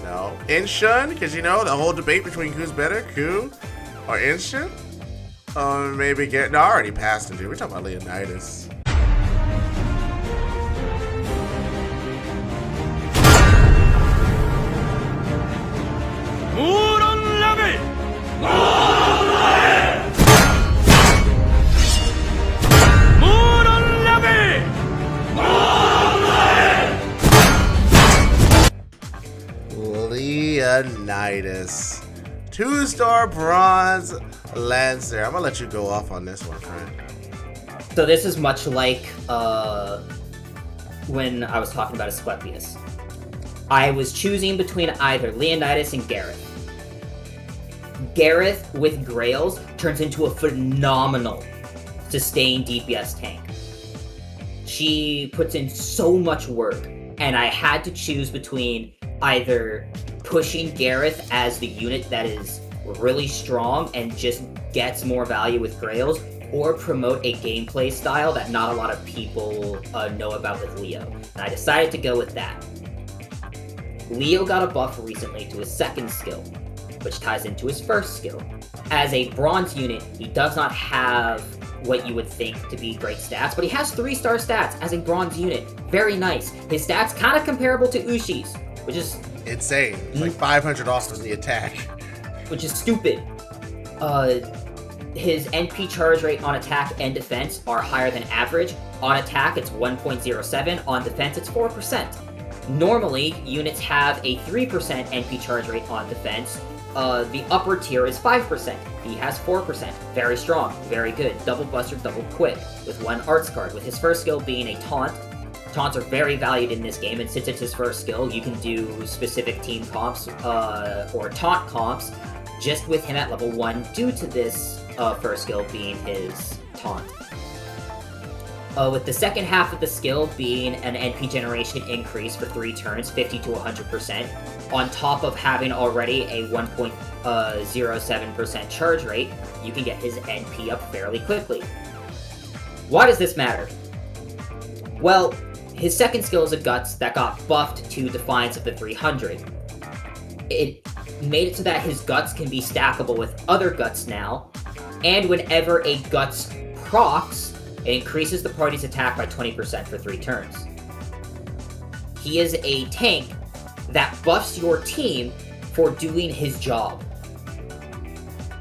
No. Inshun? Because you know, the whole debate between who's better, Ku or Inshun? Maybe get. No, I already passed him, dude. We're talking about Leonidas. Leonidas. 2-star bronze Lancer. I'm gonna let you go off on this one, friend. So this is much like when I was talking about Asclepius. I was choosing between either Leonidas and Gareth. Gareth with Grails turns into a phenomenal sustained DPS tank. She puts in so much work, and I had to choose between either pushing Gareth as the unit that is really strong and just gets more value with Grails, or promote a gameplay style that not a lot of people know about with Leo. And I decided to go with that. Leo got a buff recently to his second skill, which ties into his first skill. As a bronze unit, he does not have what you would think to be great stats, but he has 3-star stats as a bronze unit. Very nice. His stats kind of comparable to Ushi's, which is insane. It's like 500 also in the attack. Which is stupid. His NP charge rate on attack and defense are higher than average. On attack, it's 1.07. On defense, it's 4%. Normally, units have a 3% NP charge rate on defense. The upper tier is 5%. He has 4%. Very strong. Very good. Double buster, double quick. With 1 arts card. With his first skill being a taunt. Taunts are very valued in this game, and since it's his first skill, you can do specific team comps, or taunt comps, just with him at level 1 due to this first skill being his taunt. With the second half of the skill being an NP generation increase for 3 turns, 50 to 100%, on top of having already a 1.07% charge rate, you can get his NP up fairly quickly. Why does this matter? Well, his second skill is a Guts that got buffed to Defiance of the 300. It made it so that his Guts can be stackable with other Guts now, and whenever a Guts procs, it increases the party's attack by 20% for 3 turns. He is a tank that buffs your team for doing his job.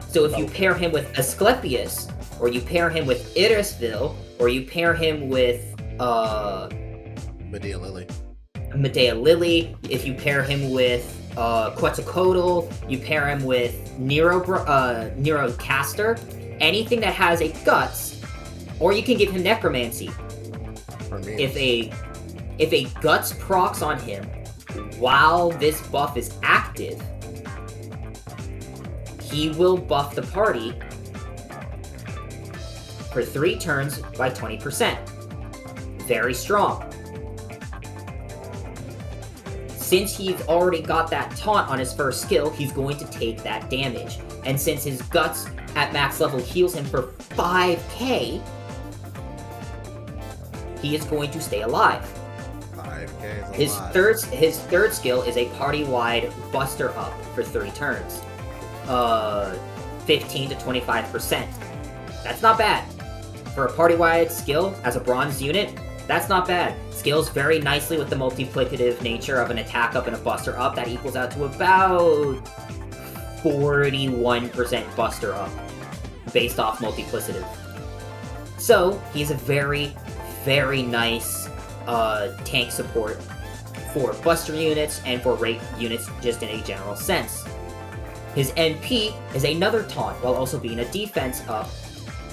So if you pair him with Asclepius, or you pair him with Irisville, or you pair him with Medea Lily. If you pair him with Quetzalcoatl, you pair him with Nero Caster, anything that has a Guts, or you can give him Necromancy. For me. If a Guts procs on him while this buff is active, he will buff the party for 3 turns by 20%. Very strong. Since he's already got that taunt on his first skill, he's going to take that damage. And since his Guts at max level heals him for 5k, he is going to stay alive. 5k is His third skill is a party-wide Buster Up for 3 turns. 15 to 25%. That's not bad. For a party-wide skill as a bronze unit, that's not bad. Scales very nicely with the multiplicative nature of an attack up and a buster up. That equals out to about 41% buster up, based off multiplicative. So, he's a very, very nice tank support for buster units and for rate units just in a general sense. His NP is another taunt while also being a defense up,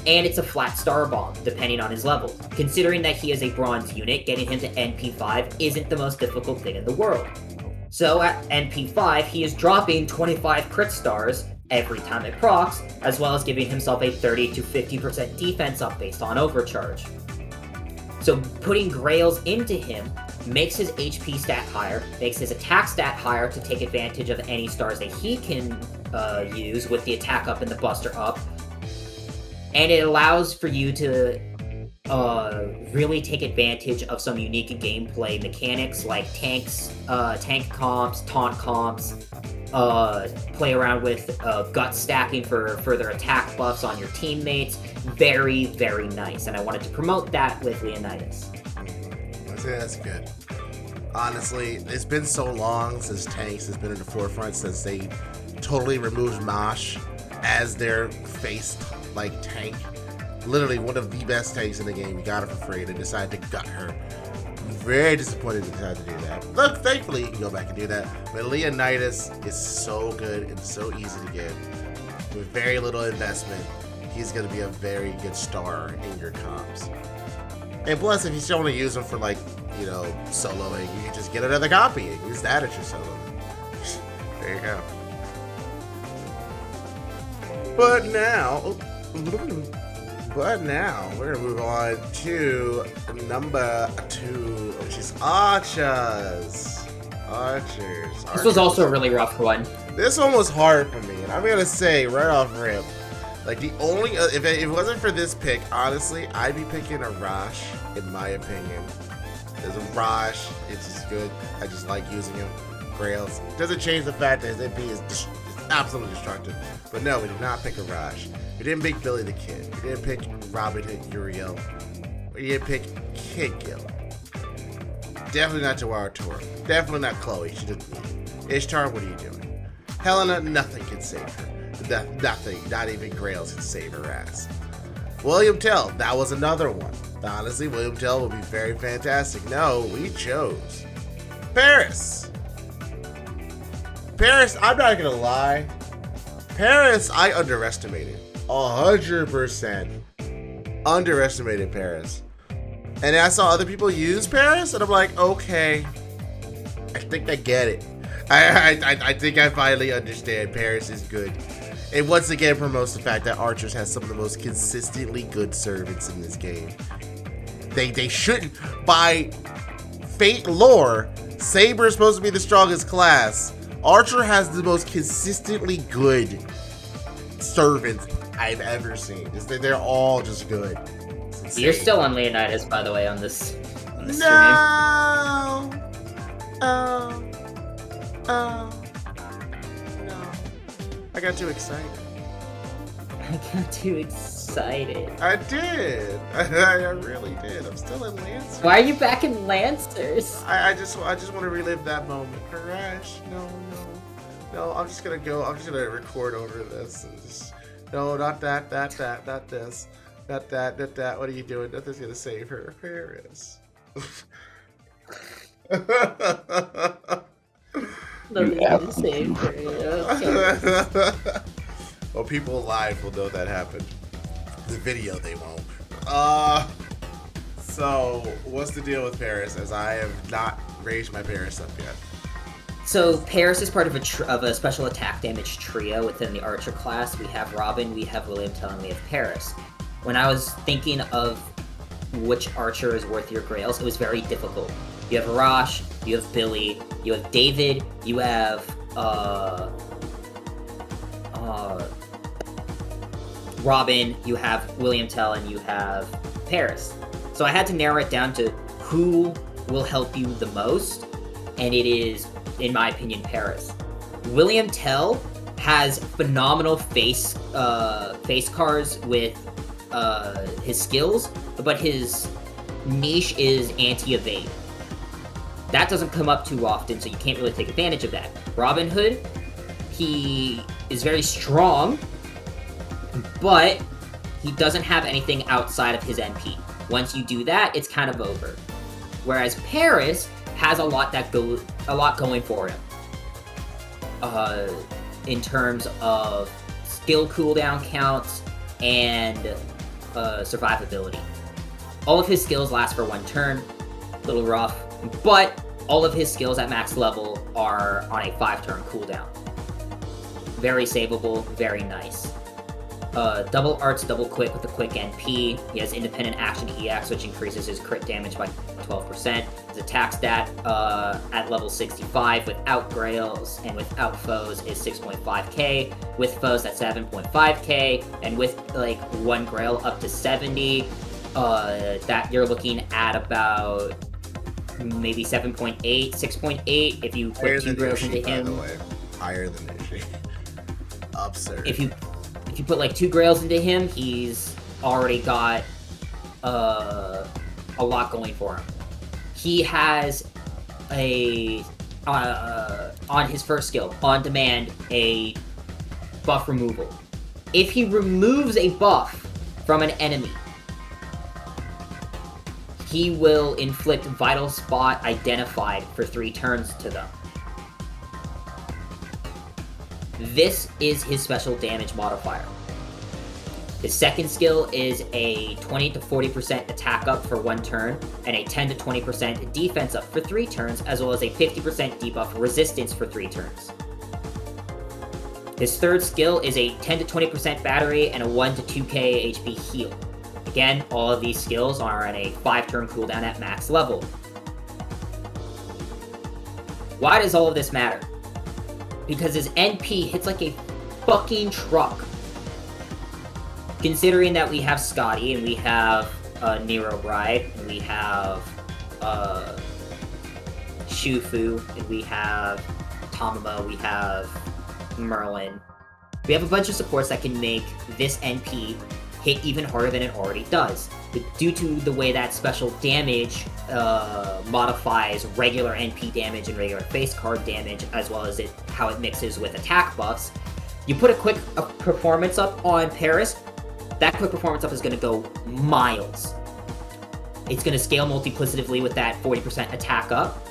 and it's a flat star bomb depending on his level. Considering that he is a bronze unit, getting him to NP5 isn't the most difficult thing in the world. So at NP5, he is dropping 25 crit stars every time it procs, as well as giving himself a 30 to 50% defense up based on overcharge. So putting grails into him makes his HP stat higher, makes his attack stat higher to take advantage of any stars that he can use with the attack up and the buster up, and it allows for you to really take advantage of some unique gameplay mechanics like tank comps, taunt comps, play around with gut stacking for further attack buffs on your teammates. Very, very nice, and I wanted to promote that with Leonidas. I say that's good. Honestly, it's been so long since tanks has been in the forefront, since they totally removed Mosh as their face tank. Literally one of the best tanks in the game. You got it for free. They decided to gut her. Very disappointed they decided to do that. Look, thankfully you can go back and do that. But Leonidas is so good and so easy to get. With very little investment, he's going to be a very good star in your comps. And plus, if you still want to use him for soloing, you can just get another copy and use that at your solo. There you go. But now, we're gonna move on to number 2, which is Archers. This was also a really rough one. This one was hard for me, and I'm gonna say right off rip, the only if it wasn't for this pick, honestly, I'd be picking a Rosh, in my opinion. There's a Rosh, it's just good. I just like using him. Grails doesn't change the fact that his MP is absolutely destructive. But no, we did not pick a Rosh. We didn't pick Billy the Kid. We didn't pick Robin Hood Uriel. We didn't pick Kid Gill. Definitely not Jawara Toro. Definitely not Chloe. She doesn't need it. Ishtar, what are you doing? Helena, nothing can save her. Nothing, not even Grails can save her ass. William Tell, that was another one. Honestly, William Tell would be very fantastic. No, we chose Paris. Paris, I'm not gonna lie. Paris, I underestimated. 100% underestimated Paris. And I saw other people use Paris, and I'm like, okay, I think I get it. I think I finally understand Paris is good. And once again promotes the fact that Archers has some of the most consistently good servants in this game. They shouldn't. By Fate lore, Saber is supposed to be the strongest class. Archer has the most consistently good servants I've ever seen. They're all just good. You're still on Leonidas, by the way, on this stream. No. No. I got too excited. I got too excited. I did. I really did. I'm still in Lancers. Why are you back in Lancers? I just want to relive that moment. Crash. No. I'm just gonna go. I'm just gonna record over this. And just, no, not that. Not this. Not that. What are you doing? Nothing's gonna save her. Paris. Nothing's gonna save her. Okay. Well, people live will know that happened. The video, they won't. So, what's the deal with Paris, as I have not raised my Paris up yet? So, Paris is part of a special attack damage trio within the Archer class. We have Robin, we have William Tell, and we have Paris. When I was thinking of which Archer is worth your grails, it was very difficult. You have Arash, you have Billy, you have David, you have Robin, you have William Tell, and you have Paris. So I had to narrow it down to who will help you the most, and it is, in my opinion, Paris. William Tell has phenomenal face cards with his skills, but his niche is anti-evade. That doesn't come up too often, so you can't really take advantage of that. Robin Hood, he is very strong, but he doesn't have anything outside of his NP. Once you do that, it's kind of over. Whereas Paris has a lot going for him. In terms of skill cooldown counts and survivability. All of his skills last for 1 turn, a little rough, but all of his skills at max level are on a 5-turn cooldown. Very savable, very nice. Double arts, double quick with a quick NP. He has independent action EX, which increases his crit damage by 12%. His attack stat at level 65 without grails and without foes is 6.5k. With foes at 7.5k, and with like 1 grail up to 70, that you're looking at about maybe 7.8, 6.8 if you put 2 grails into him. By the way. Higher than Ushi. Absurd. If you put like 2 grails into him, he's already got a lot going for him. He has on his first skill, on demand, a buff removal. If he removes a buff from an enemy, he will inflict vital spot identified for 3 turns to them. This is his special damage modifier. His second skill is a 20 to 40% attack up for 1 turn, and a 10 to 20% defense up for 3 turns, as well as a 50% debuff resistance for 3 turns. His third skill is a 10 to 20% battery and a 1 to 2k HP heal. Again, all of these skills are on a 5-turn cooldown at max level. Why does all of this matter? Because his NP hits like a fucking truck. Considering that we have Scotty, and we have Nero Bride, and we have Shufu, and we have Tamamo, we have Merlin. We have a bunch of supports that can make this NP hit even harder than it already does. But due to the way that special damage modifies regular NP damage and regular face card damage, as well as how it mixes with attack buffs, you put a quick performance up on Paris, that quick performance up is going to go miles. It's going to scale multiplicatively with that 40% attack up,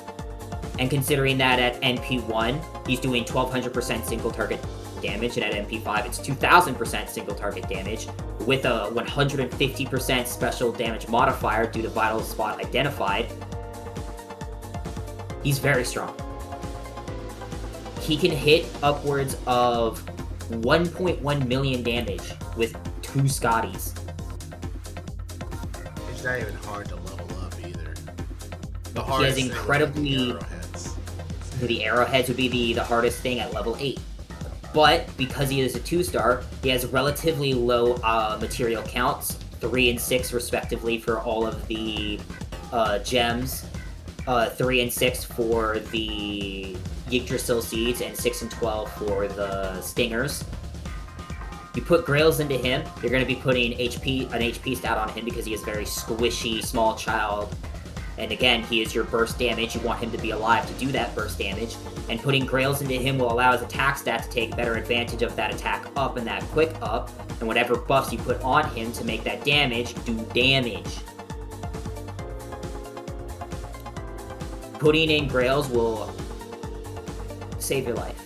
and considering that at NP1, he's doing 1200% single target damage, and at NP5 it's 2000% single target damage, with a 150% special damage modifier due to vital spot identified, he's very strong. He can hit upwards of 1.1 million damage with 2 Scotties. It's not even hard to level up either. The He has thing incredibly... would be the arrowheads. The arrowheads would be the hardest thing at level 8. But because he is a 2-star, he has relatively low material counts, 3 and 6 respectively for all of the gems, 3 and 6 for the Yggdrasil seeds, and 6 and 12 for the stingers. You put grails into him, you're going to be putting an HP stat on him because he is very squishy, small child. And again, he is your burst damage. You want him to be alive to do that burst damage. And putting grails into him will allow his attack stat to take better advantage of that attack up and that quick up. And whatever buffs you put on him to make that damage, do damage. Putting in grails will save your life.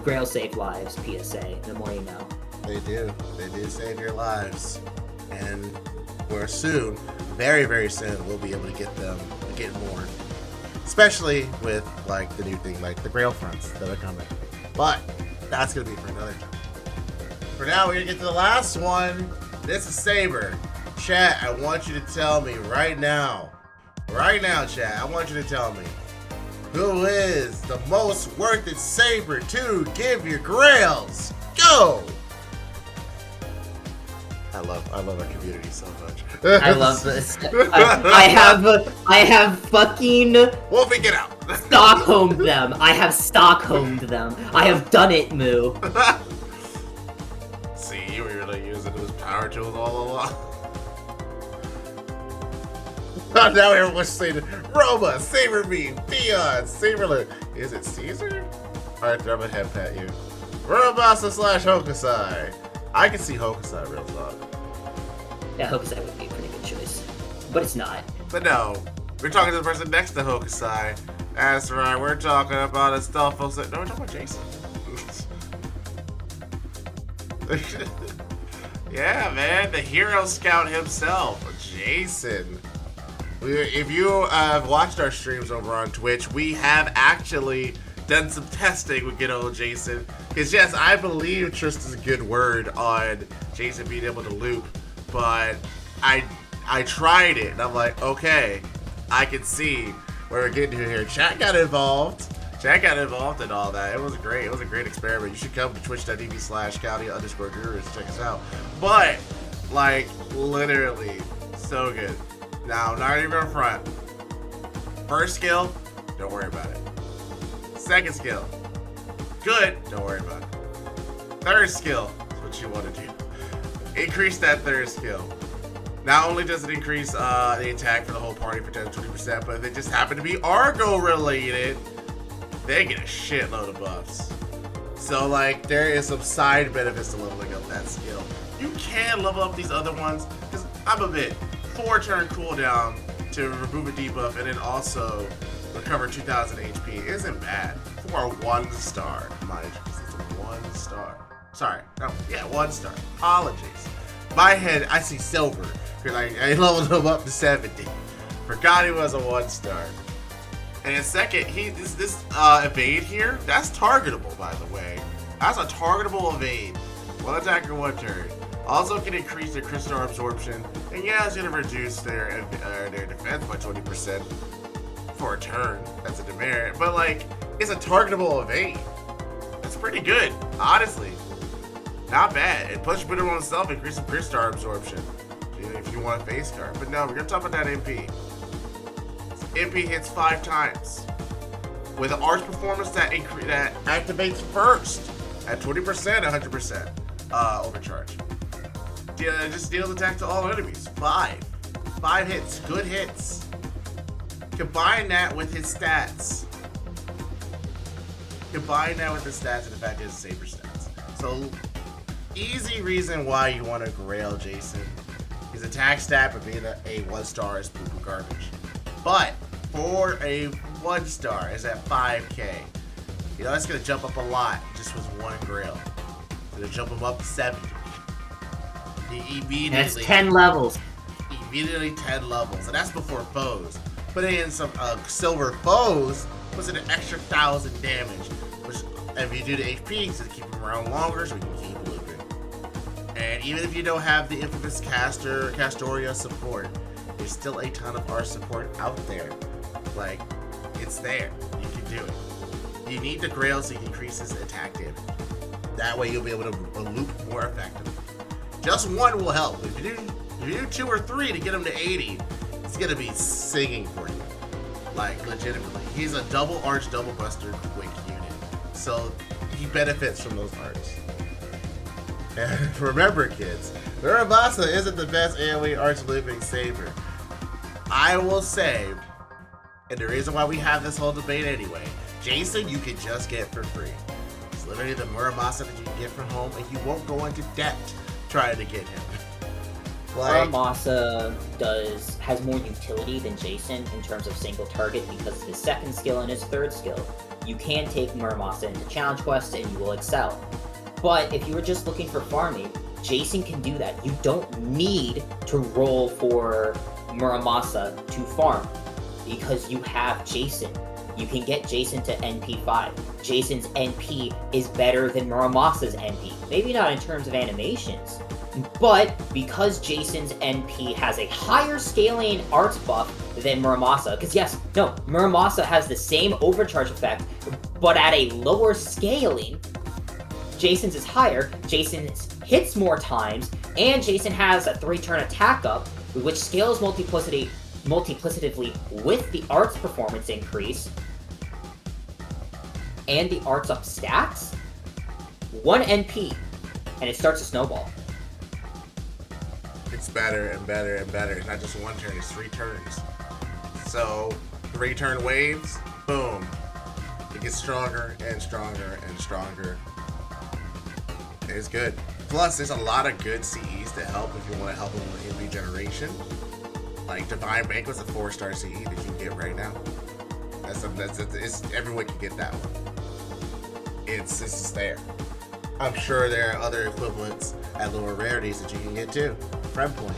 Grails save lives, PSA. The more you know. They do. They do save your lives. And we're soon, very, very soon, we'll be able to get more. Especially with, like, the new thing, like the grail fronts that are coming. But that's going to be for another time. For now, we're going to get to the last one. This is Saber. Chat, I want you to tell me right now, chat, I want you to tell me, who is the most worth it Saber to give your grails? Go! I love our community so much. I love this. I have fucking Wolfie, get out! Stockholmed them. I have Stockholmed them. I have done it, Moo. See, you were really using those power tools all along. Now everyone's saying Roma, Saber Beam, Dion, Saberlin. Is it Caesar? Alright, I'm gonna head pat you. Robasa / Hokusai. I can see Hokusai real talk. Yeah, Hokusai would be a pretty good choice. But it's not. But no, We're talking to the person next to Hokusai. That's right, we're talking about a stealth. No, we're talking about Jason. Yeah, man, the hero scout himself, Jason. If you have watched our streams over on Twitch, we have actually done some testing with good old Jason. Because yes, I believe trust is a good word on Jason being able to loop, but I tried it and I'm like, okay, I can see where we're getting to here. Chat got involved and all that. It was great. It was a great experiment. You should come to twitch.tv/Chaldea_gurus to check us out. But, like, literally, so good. Now, not even up front. First skill, don't worry about it. Second skill, good, don't worry about it. Third skill is what you want to do. Increase that third skill. Not only does it increase the attack for the whole party for 10 to 20%, but if they just happen to be Argo related, they get a shitload of buffs. So, like, there is some side benefits to leveling up that skill. You can level up these other ones, because I'm a bit 4-turn cooldown to remove a debuff and then also recover 2000 HP isn't bad for a 1-star, mind you. It's a 1-star. Sorry, no, yeah, 1-star. Apologies. My head, I see silver because I leveled him up to 70. Forgot he was a 1-star. And in second, this evade here, that's targetable, by the way. That's a targetable evade. One attack in 1 turn. Also can increase their crystal absorption, and yeah, it's gonna reduce their defense by 20% for a turn. That's a demerit, but like, it's a targetable evade. That's pretty good, honestly. Not bad. And push bitter on itself, increase some crystal absorption if you want a face card. But no, we're gonna talk about that MP. MP hits 5 times with an arch performance that activates first at 20%, 100% overcharge. It just deals attack to all enemies. 5 hits, good hits. Combine that with his stats. And the fact that it's Saber stats. So, easy reason why you want to grail Jason. His attack stat for being a 1-star is poo-poo garbage. But for a 1-star is at 5k. You know, that's going to jump up a lot just with 1 grail. It's going to jump him up to 70. That's 10 levels. Immediately 10 levels. And that's before foes. Putting in some silver foes puts in an extra 1,000 damage. Which, if you do the HP, it's going to keep him around longer so we can keep looping. And even if you don't have the infamous Castoria support, there's still a ton of our support out there. Like, it's there. You can do it. You need the grail so you can increase his attack damage. That way you'll be able to loop more effectively. Just 1 will help. If you do 2 or 3 to get him to 80, it's gonna be singing for you. Like, legitimately. He's a double arch, double buster quick unit. So he benefits from those arcs. And remember, kids, Muramasa isn't the best AoE arch looping Saber. I will say, and the reason why we have this whole debate anyway, Jason you can just get for free. It's literally the Muramasa that you can get from home, and you won't go into debt trying to get him. Like, Muramasa has more utility than Jason in terms of single target because of his second skill and his third skill. You can take Muramasa into challenge quests and you will excel. But if you were just looking for farming, Jason can do that. You don't need to roll for Muramasa to farm because you have Jason. You can get Jason to NP5. Jason's NP is better than Muramasa's NP. Maybe not in terms of animations, but because Jason's NP has a higher scaling arts buff than Muramasa, because Muramasa has the same overcharge effect, but at a lower scaling. Jason's is higher, Jason hits more times, and Jason has a 3-turn attack up, which scales multiplicatively with the arts performance increase, and the arts up stats, 1 NP, and it starts to snowball. It's better and better and better. It's not just 1 turn, it's 3 turns. So, 3-turn waves, boom. It gets stronger and stronger and stronger. It's good. Plus, there's a lot of good CEs to help if you want to help them with MP generation. Like Divine Banquet's a 4-star CE that you can get right now. Everyone can get that one. It's just there. I'm sure there are other equivalents at lower rarities that you can get too. Friend point.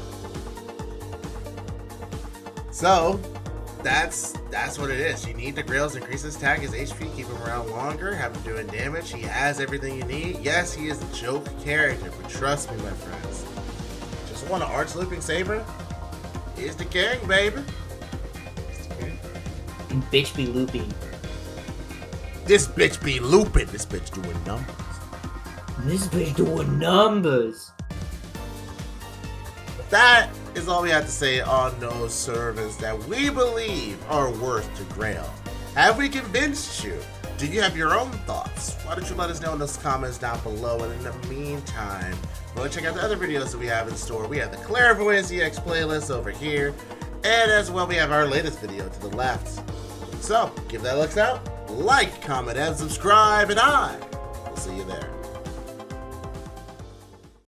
So that's what it is. You need the grails, increase his attack, his HP, keep him around longer, have him doing damage. He has everything you need. Yes, he is a joke character, but trust me, my friends. Just want an arch looping Saber? He's the king, baby. And bitch be looping. This bitch be looping. This bitch doing numbers. This bitch doing numbers. That is all we have to say on those servers that we believe are worth to grail. Have we convinced you? Do you have your own thoughts? Why don't you let us know in those comments down below? And in the meantime, go check out the other videos that we have in store. We have the Clairvoyance EX playlist over here, and as well we have our latest video to the left. So give that a look out, like, comment, and subscribe, and I will see you there.